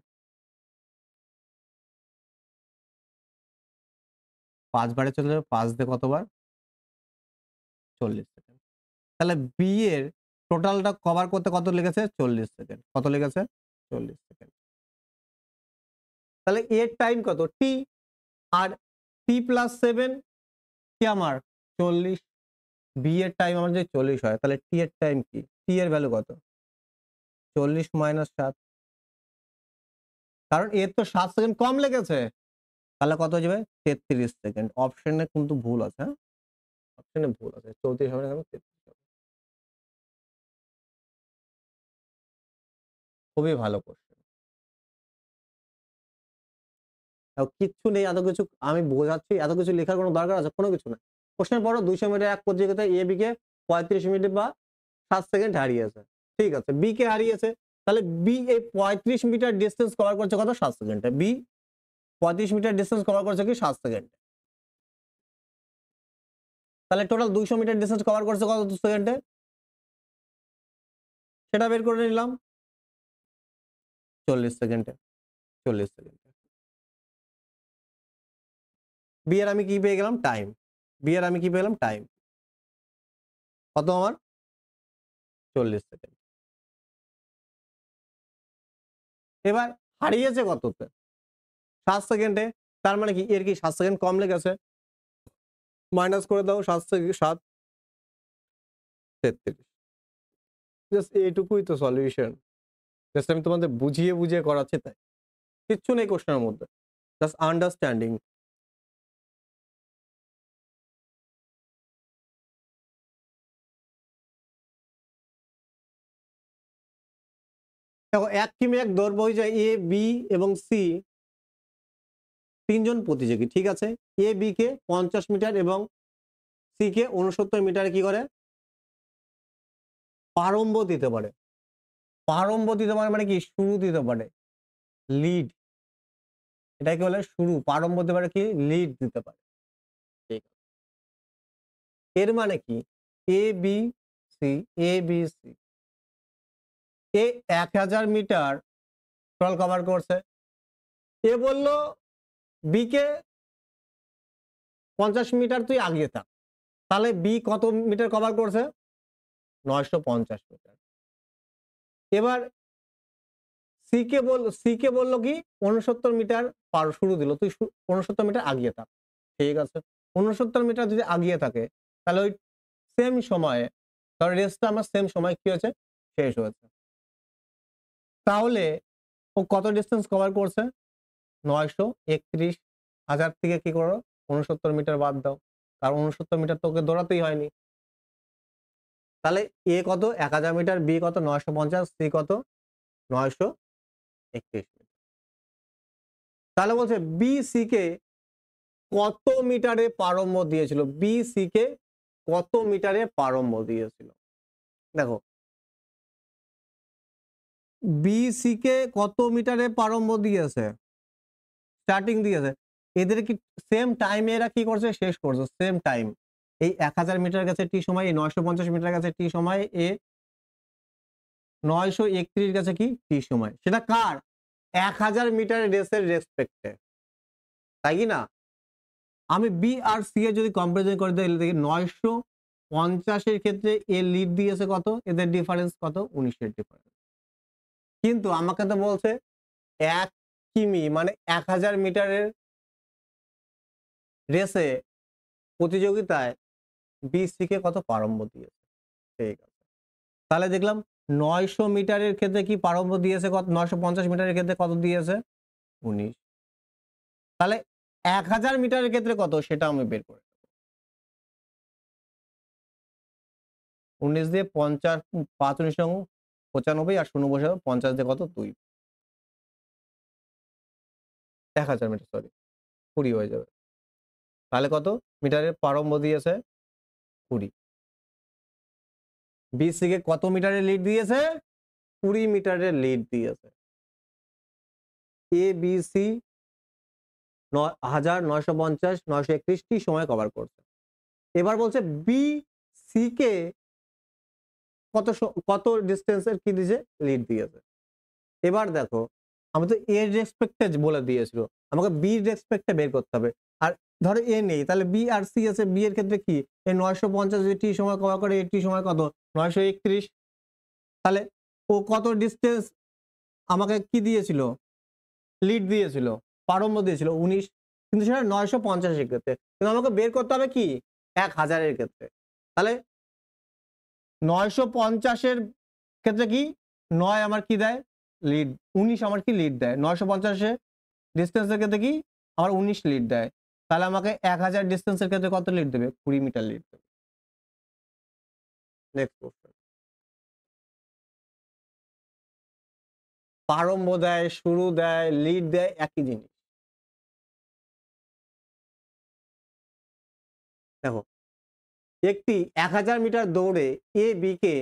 5 বারে চলে যাবে, 5 দিয়ে কতবার 40 সেকেন্ড। তাহলে বি এর টোটালটা কভার করতে কত লেগেছে 40 সেকেন্ড। কত লেগেছে 40 সেকেন্ড। তাহলে এর টাইম কত টি, আর টি প্লাস 7 কি আমার 40। বি এর টাইম আমার যদি 40 হয় তাহলে টি এর টাইম কি, টি এর ভ্যালু কত 40 মাইনাস 7, কারণ এর তো 7 সেকেন্ড কম লেগেছে। তাহলে কত হয়ে যাবে 33 সেকেন্ড। অপশনে কিন্তু ভুল আছে, হ্যাঁ অপশনে ভুল আছে, 34 হবে না কেন 33 হবে। খুবই ভালো কোশ্চেন। কিচ্ছু নেই, এত কিছু আমি বোঝাচ্ছি, এত কিছু লেখার কোনো দরকার আছে কোনো কিছু না। কোশ্চেন পড়ো 200 মিটার এক প্রতিযোগিতায় এ বি কে 35 মিনিট বা 7 সেকেন্ড হারিয়েছে। ঠিক আছে, বি কে হারিয়েছে, তাহলে বি এই 35 মিটার ডিসটেন্স কভার করছে কত 7 সেকেন্ডে। বি 35 মিটার ডিসটেন্স কভার করছে কি 7 সেকেন্ডে। তাহলে টোটাল 200 মিটার ডিসটেন্স কভার করছে কত সেকেন্ডে, সেটা বের করে নিলাম 40 সেকেন্ডে। 40 সেকেন্ডে বি এর আমি কি পেয়ে গেলাম টাইম, বি এর আমি কি পেলাম টাইম কত আমার 40 সেকেন্ড। এবার হারিয়েছে কততে 7 সেকেন্ডে, তার মানে কি এর কি 7 সেকেন্ড কম লেগেছে, মাইনাস করে দাও 7 থেকে 7 33। জাস্ট এইটুকুই তো সলিউশন, জাস্ট আমি তোমাদের বুঝিয়ে বুঝিয়ে করাচ্ছি তাই, কিচ্ছু নেই কোশ্চেনের মধ্যে, জাস্ট আন্ডারস্ট্যান্ডিং। দেখো 1 কিমি 1 দৌড় বই যায় এ বি এবং সি তিনজন প্রতিযোগী, ঠিক আছে। এ বি কে 50 মিটার এবং সি কে 69 মিটারে কি করে প্রারম্ভ দিতে পারে। প্রারম্ভ দিতে পারে মানে কি শুরু দিতে পারে, লিড, এটাকে বলে শুরু। প্রারম্ভ দিতে পারে কি লিড দিতে পারে। ঠিক আছে, এর মানে কি A B C, A B C A 1000 metre total cover করছে। এ বলল বি কে 50 মিটার তুই আগিয়ে থাক, তাহলে বি কত মিটার কভার করছে 950 মিটার। এবার সি কে বলল কি 69 মিটার পার শুরু দিল, তুই 69 মিটার আগিয়ে থাক। ঠিক আছে, 69 মিটার যদি আগিয়ে থাকে তাহলে ওই সেম সময়ে, কারণ রেসটা আমার সেম সময় কি হয়েছে শেষ হয়েছে, তাহলে ও কত ডিস্টেন্স কভার করছে 931। 1000 থেকে কি করো 69 মিটার বাদ দাও, কারণ 69 মিটার তোকে দৌড়াতেই হয়নি। তাহলে এ কত 1000 মিটার, বি কত 950, সি কত 931 মিটার। তাহলে বলছে বি সি কে কত মিটারে প্রারম্ভ দিয়েছিল, বি সি কে কত মিটারে প্রারম্ভ দিয়েছিল। দেখো বি সি কে কত মিটারে প্রারম্ভ দিয়েছে, স্টার্টিং দিয়েছে, এদের কি সেম টাইমে এরা কি করছে শেষ করছে সেম টাইম। এই 1000 মিটার কাছে টি সময়, এই 950 মিটার কাছে টি সময়, এ 931 কাছে কি টি সময়। সেটা কার 1000 মিটার রেসের রেসপেক্টে, তাই কি না? আমি বি আর সি এর যদি কম্পারিজন করে তাহলে দেখি 950 এর ক্ষেত্রে এ লিড দিয়েছে কত, এদের ডিফারেন্স কত, 19 এর ডিফারেন্স। কিন্তু আমাকে তো বলছে 1 কিমি মানে 1000 মিটারের রেসে প্রতিযোগিতায় বিসি কে কত প্রারম্ভ দিয়েছে। ঠিক আছে, তাহলে দেখলাম 900 মিটারের ক্ষেত্রে কি প্রারম্ভ দিয়েছে, কত 950 মিটারের ক্ষেত্রে কত দিয়েছে 19। তাহলে 1000 মিটারের ক্ষেত্রে কত সেটা আমি বের করে 19 দিয়ে 50 5 19 95 আর 0 বসাবো, 50 দিয়ে কত 2, 1000 মিটার সরি 20 হয়ে যাবে। তাহলে কত মিটারের প্রারম্ভ দিয়েছে 20। বিসি কে কত মিটারের লিড দিয়েছে, 20 মিটারের লিড দিয়েছে। এ বি সি 1000 950 931 টি সময় কভার করছে। এবার বলছে বি সি কে কত ডিসটেন্সের কি দিয়েছে, লিড দিয়েছে। এবার দেখো আমি তো এর রেসপেক্টে বলে দিয়েছিল, আমাকে বি রেসপেক্টে বের করতে হবে। আর ধরো এ নেই, তাহলে বি আর সি আছে, বি এর ক্ষেত্রে কি এই 950 যদি টি সময় কভার করে, এটি সময় কত 931, তাহলে ও কত ডিসটেন্স আমাকে কি দিয়েছিল, লিড দিয়েছিল, প্রারম্ভ দিয়েছিল 19, কিন্তু সেটা 950 এর ক্ষেত্রে, কিন্তু আমাকে বের করতে হবে কি 1000 এর ক্ষেত্রে। তাহলে 950 এর ক্ষেত্রে কি 9 আমার কি দেয় লিড, 19 আমার কি লিড দেয়, 950 এর ডিসটেন্সের ক্ষেত্রে কি আমার 19 লিড দেয়। তাহলে আমাকে 1000 ডিসটেন্সের ক্ষেত্রে কত লিড দেবে, 20 মিটার লিড দেবে। Next question. প্রারম্ভ দেয়, শুরু দেয়, লিড দেয়, একই জিনিস। দেখো একটি 1000 মিটার দৌড়ে এ বি কে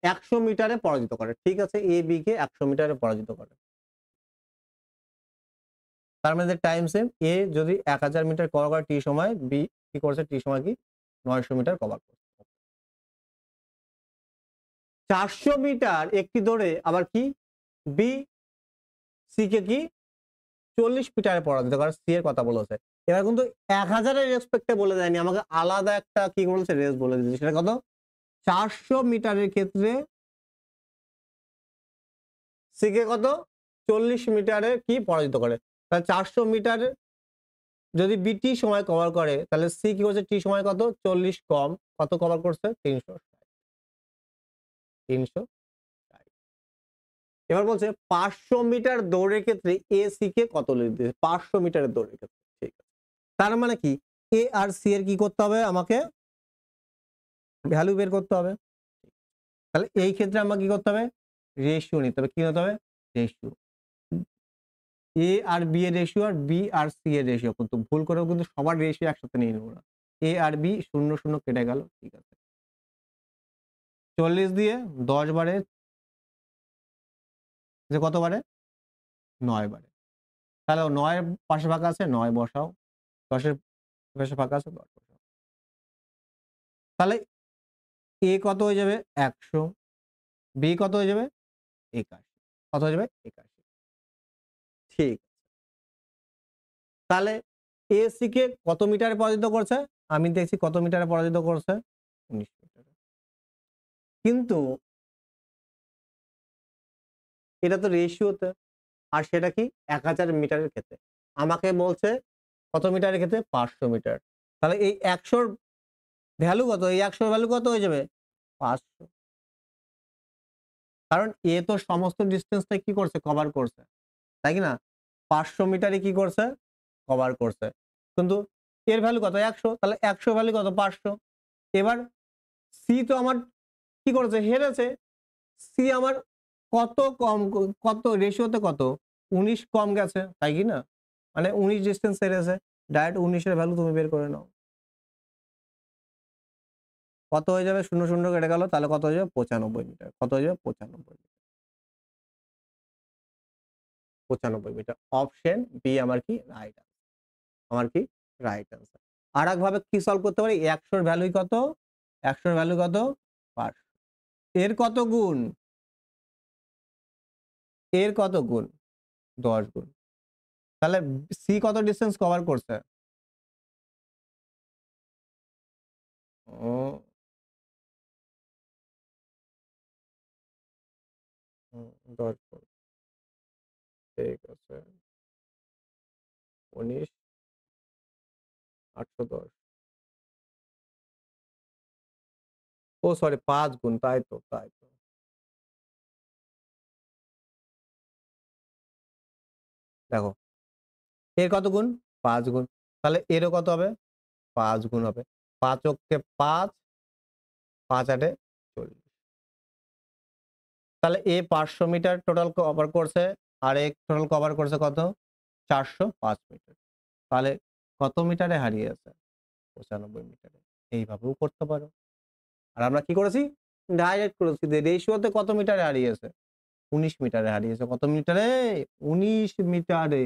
100 মিটারে পরাজিত করে। ঠিক আছে, এ বি কে 100 মিটারে পরাজিত করে। তার মানে টাইম সেম, এ যদি 1000 মিটার কভার করে টি সময়, বি কি করছে টি সময় কি 900 মিটার কভার করছে। 400 মিটার একটি দৌড়ে আবার কি বি সি কে কি 40 মিটারে পরাজিত করে, সি এর কথা বলেছে। এবার কিন্তু 1000 এর রেসপেক্টে বলে দেয়নি, আমাকে আলাদা একটা কি বলছে রেস বলে দিয়েছে, সেটা কত 400 মিটারের ক্ষেত্রে সি কে কত 40 মিটারে কি পরাজিত করে। তাহলে 400 মিটার যদি বি টি সময় কভার করে, তাহলে সি কি করছে টি সময় কত 40 কম, কত কভার করছে 360। এবার বলছে 500 মিটার দৌড়ের ক্ষেত্রে এ সি কে কত লিড দিয়েছে, 500 মিটারের দৌড়ের ক্ষেত্রে। ঠিক আছে, তার মানে কি এ আর সি এর কি করতে হবে, আমাকে ভ্যালু বের করতে হবে। তাহলে এই ক্ষেত্রে আমাকে কি করতে হবে, রেশিও নিতে হবে। কি নিতে হবে, রেশিও। এ আর বি এর রেশিও আর বি আর সি এর রেশিও, কিন্তু ভুল করেও কিন্তু সবার রেশিও একসাথে নিয়ে নেবো না। এ আর বি 0 0 কেটে গেল। ঠিক আছে, 40 দিয়ে 10 বারে যে কত বারে 9 বারে, তাহলে 9 এর পাশে ফাঁকা আছে 9 বসাও, 10 এর পাশে ফাঁকা আছে 10 বসাও। তাহলে এ কত হয়ে যাবে 100, বি কত হয়ে যাবে 81, কত হয়ে যাবে 81। ঠিক, তাহলে এ সি কে কত মিটারে পরাজিত করছে, আমি দেখছি কত মিটারে পরাজিত করছে 19 মিটারে। কিন্তু এটা তো রেশিওতে, আর সেটা কি 1000 মিটারের ক্ষেত্রে। আমাকে বলছে কত মিটারের ক্ষেত্রে 500 মিটার। তাহলে এই 100 এর ভ্যালু কত, এই 100 এর ভ্যালু কত হয়ে যাবে 500, কারণ এ তো সমস্ত ডিসটেন্সটা কি করছে কভার করছে, তাই কি না 500 মিটারে কি করছে কভার করছে। কিন্তু এর ভ্যালু কত 100, তাহলে 100 ভ্যালু কত 500। এবার সি তো আমার কি করেছে হেরেছে, সি আমার কত কম, কত রেশিওতে কত 19 কম গেছে, তাই কি না, মানে 19 ডিসটেন্স হেরেছে। ডাইরেক্ট 19 এর ভ্যালু তুমি বের করে নাও, কত হয়ে যাবে 0 0 কেটে গেল, তাহলে কত হয়ে যাবে 95 মিটার, কত হয়ে যাবে 95 মিটার, 95 মিটার। অপশন বি আমার কি রাইট আনসার, আমার কি রাইট আনসার। আর একভাবে কি সলভ করতে পারি, 100 এর ভ্যালু কত, 100 এর ভ্যালু কত 500, এর কত গুণ এর কত গুণ? 10 গুণ। তাহলে সি কত ডিসটেন্স কভার করছে? ও 10 গুণ। ঠিক আছে। 19 810। ও সরি 5 গুণ। তাই তো, তাই তো। দেখো এর কত গুণ? 5 গুণ। তাহলে এরও কত হবে? 5 গুণ হবে। ৫ অক্ষে ৫, ৫ আটে ৪০। তাহলে এ ৫০০ মিটার টোটাল কভার করছে, আর এ টোটাল কভার করছে কত? ৪০৫ মিটার। তাহলে কত মিটারে হারিয়েছে? ৯৫ মিটারে। এইভাবেও করতে পারো। আর আমরা কি করেছি? ডাইরেক্ট করেছি যে রেশিওতে কত মিটারে হারিয়েছে? ১৯ মিটারে হারিয়েছে। কত মিটারে? ১৯ মিটারে।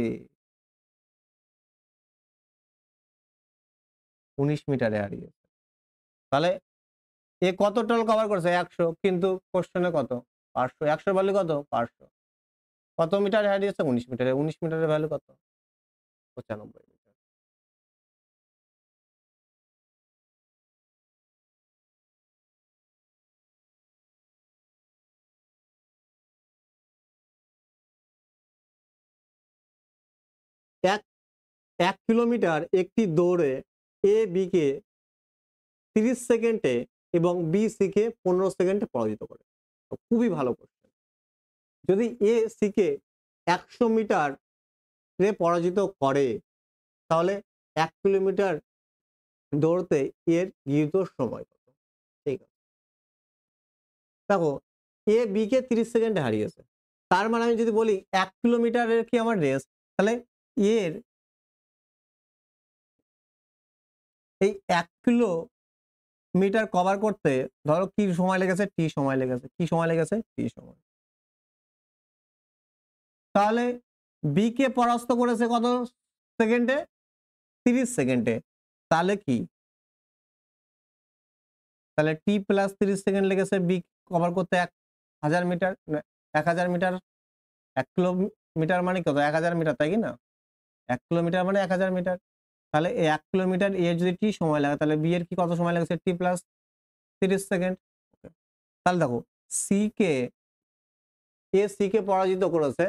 ১৯ মিটারে হারিয়েছে। তাহলে এ কত টোটাল কভার করেছে? ১০০, কিন্তু কোয়েশ্চেনে কত? ৫০০। ১০০ এর ভ্যালু কত? ৫০০। কত মিটারে হারিয়েছে? ১৯ মিটারে। ১৯ মিটারের ভ্যালু কত? ৯৫ মিটার। ১ ১ কিলোমিটার একটি দৌড়ে এ বি কে ৩০ সেকেন্ডে এবং বি সি কে ১৫ সেকেন্ডে পরাজিত করে। তো খুবই ভালো কোয়েশ্চেন। যদি এ সি কে ১০০ মিটারে পরাজিত করে, তাহলে ১ কিলোমিটার দৌড়তে এর গৃহীত সময় কত? ঠিক আছে। দেখো এ বি কে ৩০ সেকেন্ডে হারিয়েছে। তার মানে আমি যদি বলি ১ কিলোমিটারের কি আমার রেস, তাহলে এর এই ১ কিলোমিটার কভার করতে ধরো কি সময় লেগেছে? টি সময় লেগেছে। কি সময় লেগেছে? টি সময়। তাহলে বি কে পরাস্ত করেছে কত সেকেন্ডে? ৩০ সেকেন্ডে। তাহলে কি? তাহলে টি প্লাস ৩০ সেকেন্ড লেগেছে বি কভার করতে ১,০০০ মিটার, ১,০০০ মিটার। ১ কিলোমিটার মানে কত? ১,০০০ মিটার, তাই কি না? ১ কিলোমিটার মানে ১,০০০ মিটার। তাহলে এই ১ কিলোমিটার এর যদি টি সময় লাগে, তাহলে বি এর কি কত সময় লেগেছে? টি প্লাস ৩০ সেকেন্ড। তাহলে দেখো C K A C K পরাজিত করেছে,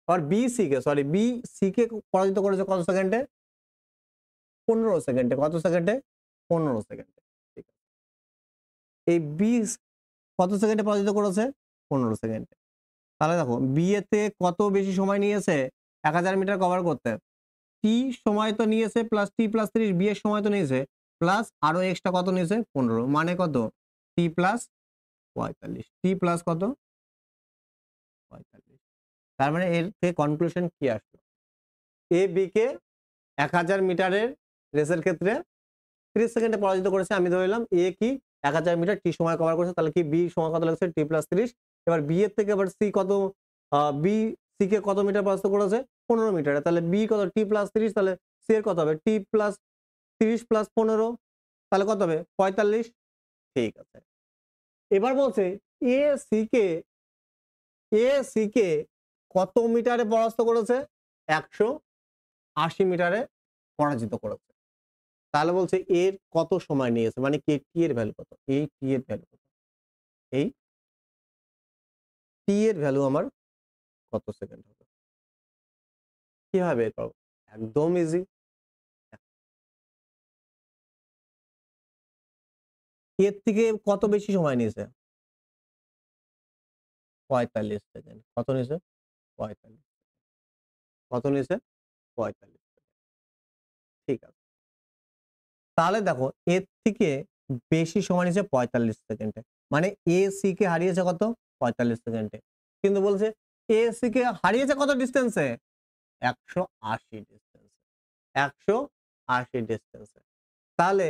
আর বি সি কে পরাজিত করেছে কত সেকেন্ডে? ১৫ সেকেন্ডে। কত সেকেন্ডে? ১৫ সেকেন্ডে। ঠিক আছে। এই বি কত সেকেন্ডে পরাজিত করেছে? ১৫ সেকেন্ডে। তাহলে দেখো বি এতে কত বেশি সময় নিয়েছে ১,০০০ মিটার কভার করতে? টি সময় তো নিয়েছে প্লাস টি প্লাস ৩০, বি এর সময় তো নিয়েছে প্লাস আরো এক্সট্রা কত নিয়েছে? ১৫, মানে কত? টি প্লাস ৪৫। টি প্লাস কত? ৪৫। তার মানে এর থেকে কনক্লুশন কি আসলো? এ বি কে ১,০০০ মিটারের রেসের ক্ষেত্রে ৩০ সেকেন্ডে পরাজিত করেছে। আমি ধরে নিলাম এ কি ১,০০০ মিটার টি সময় কভার করেছে, তাহলে কি বি সময় কত লাগছে? টি প্লাস ৩০। এবার বি এর থেকে আবার সি কত, বি সি কে কত মিটার পরাস্ত করেছে? ১৫ মিটারে। তাহলে বি কত? টি প্লাস ৩০। তাহলে সি এর কত হবে? টি প্লাস ৩০ প্লাস ১৫, তাহলে কত হবে? ৪৫। ঠিক আছে। এবার বলছে A C K A C K কত মিটারে পরাস্ত করেছে? ১৮০ মিটারে পরাজিত করেছে। তাহলে বলছে এর কত সময় নিয়েছে? মানে কি টি এর ভ্যালু কত? এই টি এর ভ্যালু কত? এই টি এর ভ্যালু আমার কত সেকেন্ড হবে? কিভাবে বের করব? একদম ইজি। এর থেকে কত বেশি সময় নিয়েছে? ৪৫ সেকেন্ড। কত নিয়েছে? ৪৫। কত নিয়েছে? ৪৫। ঠিক আছে। তাহলে দেখো এর থেকে বেশি সময় নিয়েছে ৪৫ সেকেন্ডে। মানে এ সি কে হারিয়েছে কত? ৪৫ সেকেন্ডে। কিন্তু বলছে এ সি কে হারিয়েছে কত ডিসটেন্সে? ১৮০ ডিসটেন্সে। ১৮০ ডিসটেন্সে। তাহলে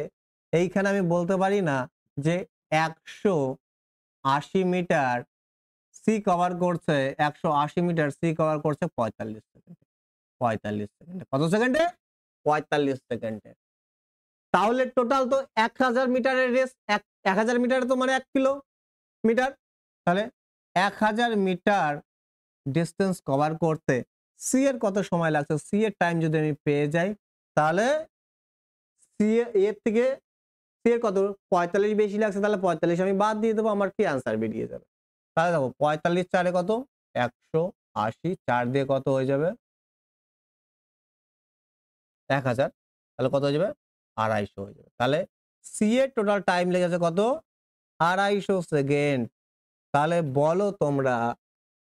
এইখানে আমি বলতে পারি না যে ১৮০ মিটার সি কভার করছে, ১৮০ মিটার সি কভার করছে ৪৫ সেকেন্ডে। ৪৫ সেকেন্ডে। কত সেকেন্ডে? ৪৫ সেকেন্ডে। তাহলে টোটাল তো ১,০০০ মিটারের রেস, ১,০০০ মিটারে তো মানে ১ কিলোমিটার। তাহলে 1000 মিটার ডিস্টেন্স কভার করতে সি এর কত সময় লাগছে, সি এর টাইম যদি আমি পেয়ে যাই, তাহলে সি এর থেকে সি এর কত 45 বেশি লাগছে, তাহলে 45 আমি বাদ দিয়ে দেবো, আমার কি অ্যান্সার বেরিয়ে যাবে। তাহলে দেখো 45 4 কত 180, 4 দিয়ে কত হয়ে যাবে 1000, তাহলে কত হয়ে যাবে 250 হয়ে যাবে। তাহলে সি এর টোটাল টাইম লেগেছে কত 250 সেকেন্ড। তাহলে বলো তোমরা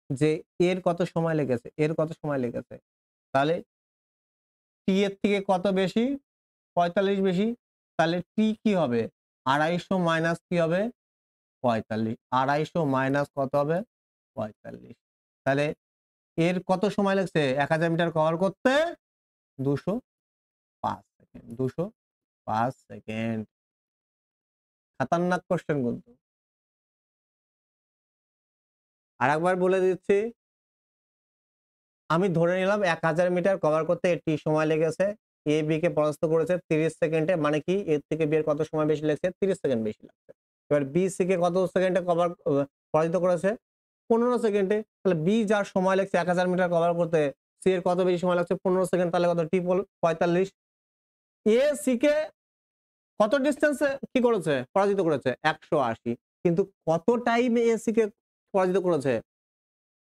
যে এর কত সময় লেগেছে, এর কত সময় লেগেছে। তাহলে টি এর থেকে কত বেশি 45 বেশি, তাহলে টি কি হবে 250 মাইনাস কি হবে 45, 250 মাইনাস কত হবে 45। তাহলে এর কত সময় লাগছে 1000 মিটার কভার করতে 205 সেকেন্ড, 205 সেকেন্ড। খতরনাক কোশ্চেন কিন্তু। আরেকবার বলে দিচ্ছি, আমি ধরে নিলাম 1000 মিটার কভার করতে এটি সময় লেগেছে, এ বি কে পরাস্ত করেছে 30 সেকেন্ডে, মানে কি এর থেকে বি এর কত সময় বেশি লাগছে 30 সেকেন্ড বেশি লাগছে। এবার বি সি কে কত সেকেন্ডে পরাজিত করেছে 15 সেকেন্ডে, তাহলে বি যার সময় লাগছে 1000 মিটার কভার করতে সি এর কত বেশি সময় লাগছে 15 সেকেন্ড, তাহলে কত টি 45। এ সি কে কত ডিস্টেন্সে কি করেছে পরাজিত করেছে 180, কিন্তু কত টাইমে এ সি কে পরাজিত করেছে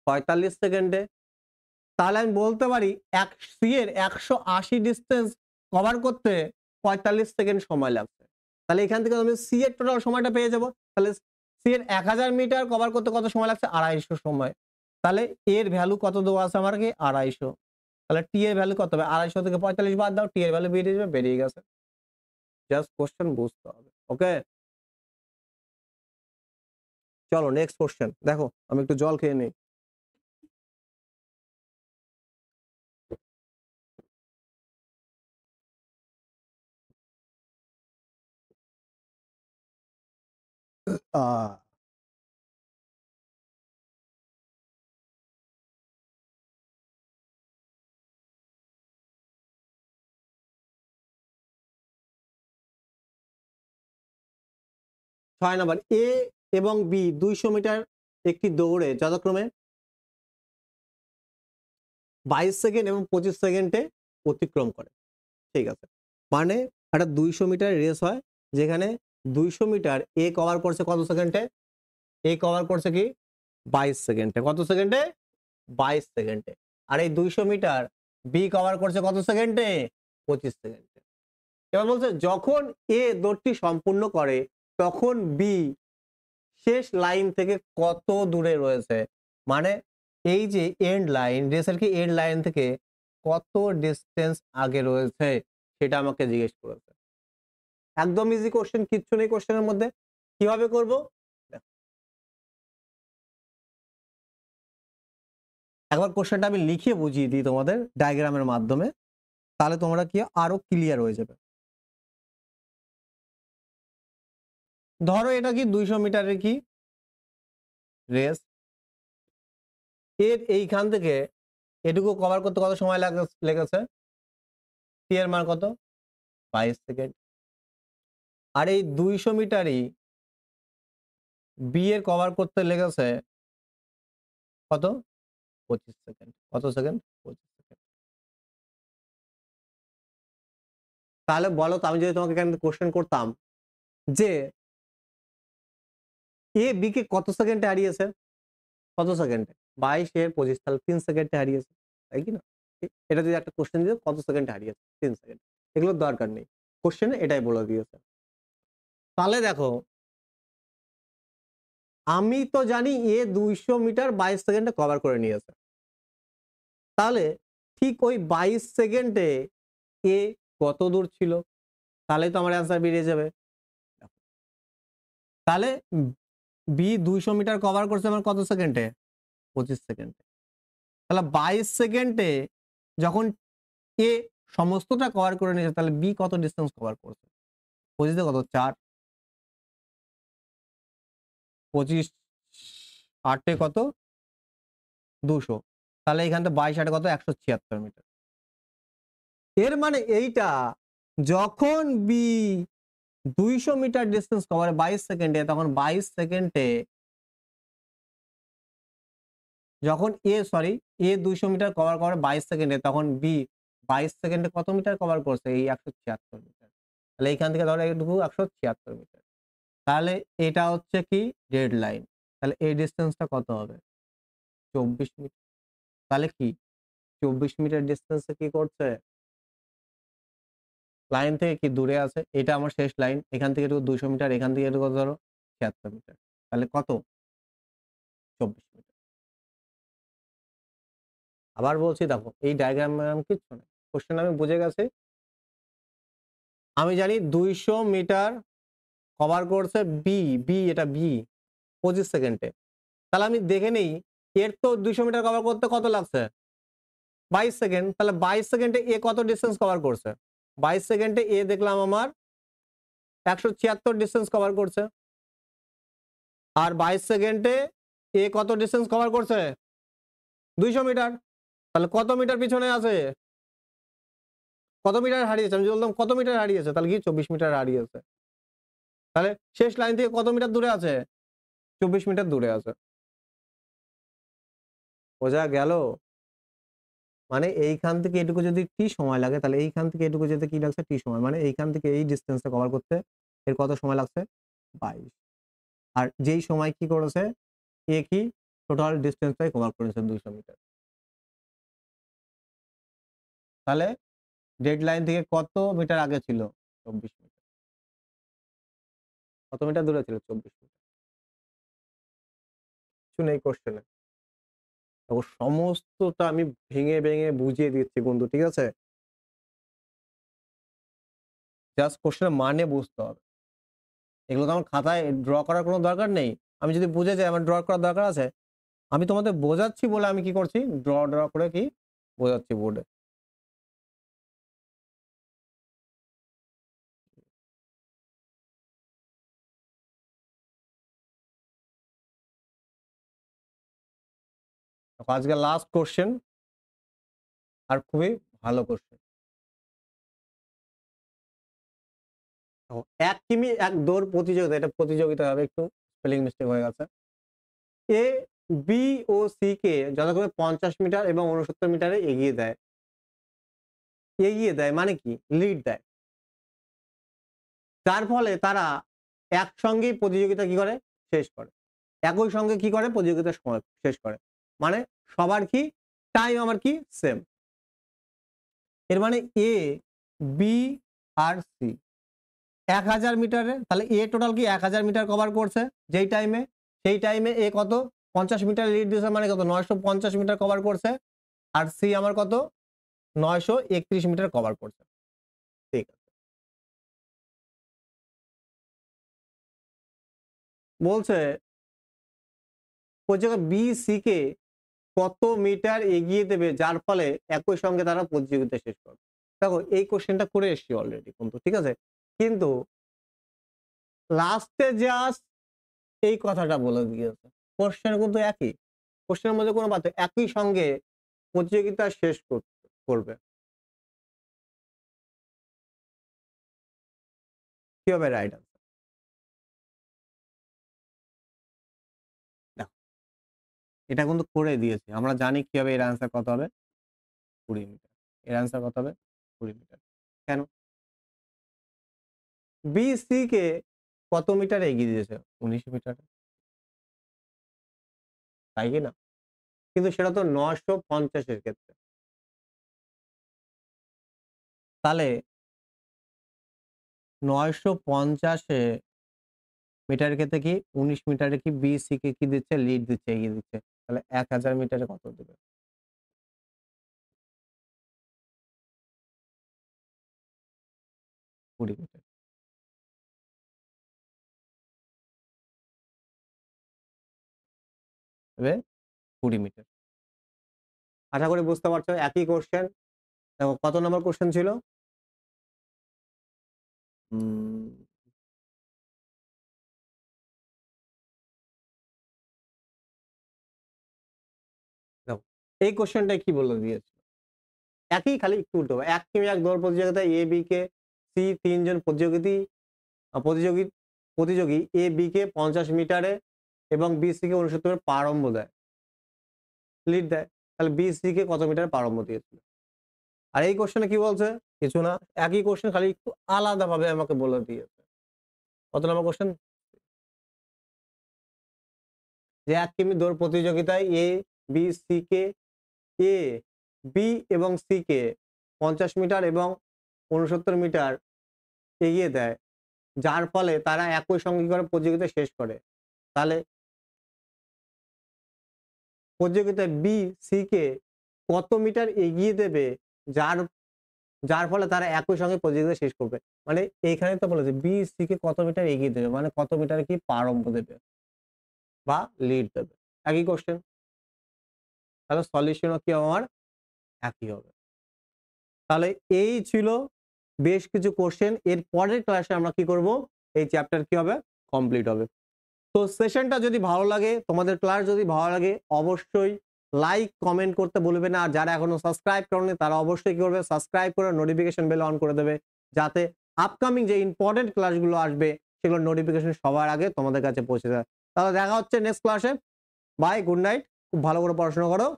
45 সেকেন্ডে। তাহলে আমি বলতে পারি সি এর 180 ডিস্টেন্স কভার করতে 45 সেকেন্ড সময় লাগছে। তাহলে এখান থেকে আমি সি এর টোটাল সময়টা পেয়ে যাব। তাহলে সি এর 1000 মিটার কভার করতে কত সময় লাগছে 250 সময়। তাহলে এর ভ্যালু কত দেওয়া আছে আমার কি 250। তাহলে টি এর ভ্যালু কত হবে 250 থেকে 45 বাদ দাও, টি এর ভ্যালু বেরিয়ে যাবে, বেরিয়ে গেছে। জাস্ট কোশ্চেন বুঝতে হবে। ওকে, চলো নেক্সট কোশ্চেন। দেখো আমি একটু জল খেয়ে নিই। 6 নাম্বার, এ এবং বি 200 মিটার একটি দৌড়ে যথাক্রমে 22 সেকেন্ড এবং 25 সেকেন্ডে অতিক্রম করে। ঠিক আছে, মানে একটা 200 মিটার রেস হয়, যেখানে 200 মিটার এ কভার করছে কত সেকেন্ডে, এ কভার করছে কি 22 সেকেন্ডে, কত সেকেন্ডে 22 সেকেন্ডে। আর এই 200 মিটার বি কভার করছে কত সেকেন্ডে 25 সেকেন্ডে। এবার বলছে যখন এ দৌড়টি সম্পূর্ণ করে তখন বি শেষ লাইন থেকে কত দূরে রয়েছে, মানে এই যে এন্ড লাইন, রেসের কি এন্ড লাইন থেকে কত ডিস্টেন্স আগে রয়েছে সেটা আমাকে জিজ্ঞেস করেছে। একদম ইজি কোশ্চেন, কিচ্ছু নেই কোশ্চেনের মধ্যে। কিভাবে করব, একবার কোশ্চেনটা আমি লিখে বুঝিয়ে দিই তোমাদের ডায়াগ্রামের মাধ্যমে, তাহলে তোমরা কি আরো ক্লিয়ার হয়ে যাবে। ধরো এটা কি 200 মিটারের কি রেস, এর এইখান থেকে এটুকু কভার করতে কত সময় লেগেছে, টি এর মান কত 22 সেকেন্ড। আর এই 200 মিটারই বি এর কভার করতে লেগেছে কত 25 সেকেন্ড, কত সেকেন্ড 25 সেকেন্ড। তাহলে বলো তো, আমি যদি তোমাকে এখানে কোশ্চেন করতাম যে এ বি কে কত সেকেন্ডে হারিয়েছে, কত সেকেন্ডে 22 এর 25, তাহলে 3 সেকেন্ডে হারিয়েছে, তাই কি না। এটা যদি একটা কোশ্চেন দিত কত সেকেন্ডে হারিয়েছে 3 সেকেন্ড, এগুলোর দরকার নেই, কোশ্চেনে এটাই বলে দিয়েছে। তাহলে দেখো আমি তো জানি এ 200 মিটার 22 সেকেন্ডে কভার করে নিয়েছে, তাহলে ঠিক ওই 22 সেকেন্ডে এ কত দূর ছিল, তাহলে তো আমার অ্যান্সার বেরিয়ে যাবে। তাহলে বি 200 মিটার কভার করছে আমার কত সেকেন্ডে 25 সেকেন্ডে, তাহলে 22 সেকেন্ডে যখন এ সমস্তটা কভার করে নিয়েছে, তাহলে বি কত ডিস্টেন্স কভার করছে 25 কত 4, 25 8 কত 200, তাহলে এখান থেকে 22 8 কত 176 মিটার। এর মানে এইটা, যখন বি 200 মিটার ডিস্টেন্স কভার 22 সেকেন্ডে, তখন 22 সেকেন্ডে যখন এ 200 মিটার কভার করে 22 সেকেন্ডে, তখন বি 22 সেকেন্ডে কত মিটার কভার করছে? এই 176 মিটার। তাহলে এইখান থেকে ধরো এইটুকু 176 মিটার। তাহলে এটা হচ্ছে কি ডেড লাইন। তাহলে এই ডিসটেন্সটা কত হবে? 24 মিটার। তাহলে কি 24 মিটার ডিসটেন্সে কি করছে? লাইন থেকে কি দূরে আছে? এটা আমার শেষ লাইন। এখান থেকে এটুকু 200 মিটার, এখান থেকে এটুকু ধরো 76 মিটার। তাহলে কত? 24 মিটার। আবার বলছি দেখো, এই ডায়াগ্রাম কিচ্ছু না। কোশ্চেন আমি বুঝে গেছি। আমি জানি 200 মিটার কভার করছে এটা বি 25 সেকেন্ডে। তাহলে আমি দেখে নেই এর তো 200 মিটার কভার করতে কত লাগছে? 22 সেকেন্ড। তাহলে 22 সেকেন্ডে এ কত ডিসটেন্স কভার করছে? 22 সেকেন্ডে এ দেখলাম আমার 176 ডিসটেন্স কভার করছে। আর 22 সেকেন্ডে এ কত ডিসটেন্স কভার করছে? 200 মিটার। তাহলে কত মিটার পিছনে আছে? কত মিটার হারিয়েছে? আমি বললাম কত মিটার হারিয়েছে? তাহলে কি 24 মিটার হারিয়েছে। তাহলে শেষ লাইন থেকে কত মিটার দূরে আছে? 24 মিটার দূরে আছে। বোঝা গেল? মানে এইখান থেকে এটুকু যদি টি সময় লাগে, তাহলে এইখান থেকে এটুকু যেতে কি লাগছে? টি সময়। মানে এইখান থেকে এই ডিসটেন্সটা কভার করতে এর কত সময় লাগছে? 22। আর যেই সময় কি করেছে? এ কি টোটাল ডিসটেন্সটাই কভার করেছে 200 মিটার। তাহলে ডেড লাইন থেকে কত মিটার আগে ছিল? 24 মিটার। কত মিটার দূরে ছিল? 24 মিটার। কিছু নেই কোশ্চেনে। দেখো সমস্তটা আমি ভেঙে বুঝিয়ে দিচ্ছি বন্ধু, ঠিক আছে? জাস্ট কোশ্চেনের মানে বুঝতে হবে। এগুলো তো আমার খাতায় ড্র করার কোনো দরকার নেই। আমি যদি বুঝে যাই আমার ড্র করার দরকার আছে? আমি তোমাদের বোঝাচ্ছি বলে আমি কি করছি? ড্র করে কি বোঝাচ্ছি বোর্ডে। আজকে লাস্ট কোশ্চেন, আর খুবই ভালো কোশ্চেন। 1 কিমি 1 দৌড় প্রতিযোগিতা, এটা প্রতিযোগিতা হবে, একটু স্পেলিং মিস্টেক হয়ে গেছে। এ, বি ও সি কে যথাক্রমে 50 মিটার এবং 69 মিটারে এগিয়ে দেয়। এগিয়ে দেয় মানে কি? লিড দেয়। যার ফলে তারা একসঙ্গেই প্রতিযোগিতা কি করে? শেষ করে। একই সঙ্গে কি করে? প্রতিযোগিতা শেষ করে। মানে সবার কি টাইম আমার কি সেম। এর মানে এ, বি আর সি 1000 মিটারে, তাহলে এ টোটাল কি 1000 মিটার কভার করছে যেই টাইমে, সেই টাইমে এ কত 50 মিটার লিড দিয়েছে, মানে কত 950 মিটার কভার করছে। আর সি আমার কত 931 মিটার কভার করছে। ঠিক আছে, বলছে ওই জায়গায় বি সি কে কত মিটার এগিয়ে দেবে যার ফলে একই সঙ্গে তারা প্রতিযোগিতা শেষ করবে। দেখো এই কোশ্চেনটা করে এসছি অলরেডি কিন্তু, ঠিক আছে? কিন্তু লাস্টে জাস্ট এই কথাটা বলে দিয়েছে। কোশ্চেন কিন্তু একই। কোশ্চেনের মধ্যে কোনো পার্থক্য, একই সঙ্গে প্রতিযোগিতা শেষ করবে। কি হবে রাইট আনসার? দেখো এটা কিন্তু করে দিয়েছি। আমরা জানি কি হবে, এর আনসার কত হবে? 20 মিটার। এর আনসার কত হবে? 20 মিটার। কেন? বি সি কে কত মিটার এগিয়ে দিয়েছে? 19 মিটার। তাই কি না? কিন্তু সেটা তো 950 এর ক্ষেত্রে। তাহলে 950 মিটারের ক্ষেত্রে কি 19 মিটারে কি বি সি কে কি দিচ্ছে? লিড দিচ্ছে, এগিয়ে দিচ্ছে। তাহলে 1000 মিটারে কত দিবে? 20 মিটার। হবে 20 মিটার। আশা করি বুঝতে পারছো, একই কোশ্চেন। দেখো কত নম্বর কোশ্চেন ছিল? উম, দেখো এই কোশ্চেনটা কি বলে দিয়েছে? একই, খালি একটু উল্টো। 1 কিমি 1 দৌড় প্রতিযোগিতায় এ বি কে সি 3 জন প্রতিযোগী প্রতিযোগী এ বি কে 50 মিটারে এবং বি সি কে 69 প্রারম্ভ দেয়। লিড দেয়, তাহলে বি সি কে কত মিটার প্রারম্ভ দিয়েছিল। আর এই কোশ্চেনে কি বলছে? কিছু না, একই কোশ্চেন, খালি একটু আলাদাভাবে আমাকে বলে দিয়েছে। কত নম্বর কোশ্চেন? যে 1 কিমি দৌড় প্রতিযোগিতায় A B C K A B এবং সি কে 50 মিটার এবং 69 মিটার এগিয়ে দেয়, যার ফলে তারা একই সঙ্গে করে প্রতিযোগিতা শেষ করে। তাহলে প্রতিযোগিতায় বি সি কে কত মিটার এগিয়ে দেবে, যার যার ফলে তারা একই সঙ্গে প্রতিযোগিতা শেষ করবে। মানে এইখানে তো বলেছে বি সি কে কত মিটার এগিয়ে দেবে, মানে কত মিটার কি প্রারম্ভ দেবে বা লিড দেবে। একই কোশ্চেন, তাহলে সলিউশনও কি আমার একই হবে। তাহলে এই ছিল বেশ কিছু কোশ্চেন। এর পরের ক্লাসে আমরা কি করব, এই চ্যাপ্টার কি হবে, কমপ্লিট হবে। তো সেশনটা যদি ভালো লাগে, তোমাদের ক্লাস যদি ভালো লাগে, অবশ্যই লাইক কমেন্ট করতে ভুলবে না। আর যারা এখনো সাবস্ক্রাইব করনি তারা অবশ্যই কি করবে, সাবস্ক্রাইব করে নোটিফিকেশন বেল অন করে দেবে, যাতে আপকামিং যে ইম্পর্টেন্ট ক্লাসগুলো আসবে সেগুলোর নোটিফিকেশন সবার আগে তোমাদের কাছে পৌঁছে যায়। তাহলে দেখা হচ্ছে নেক্সট ক্লাসে। বাই, গুড নাইট, খুব ভালো করে পড়াশোনা করো।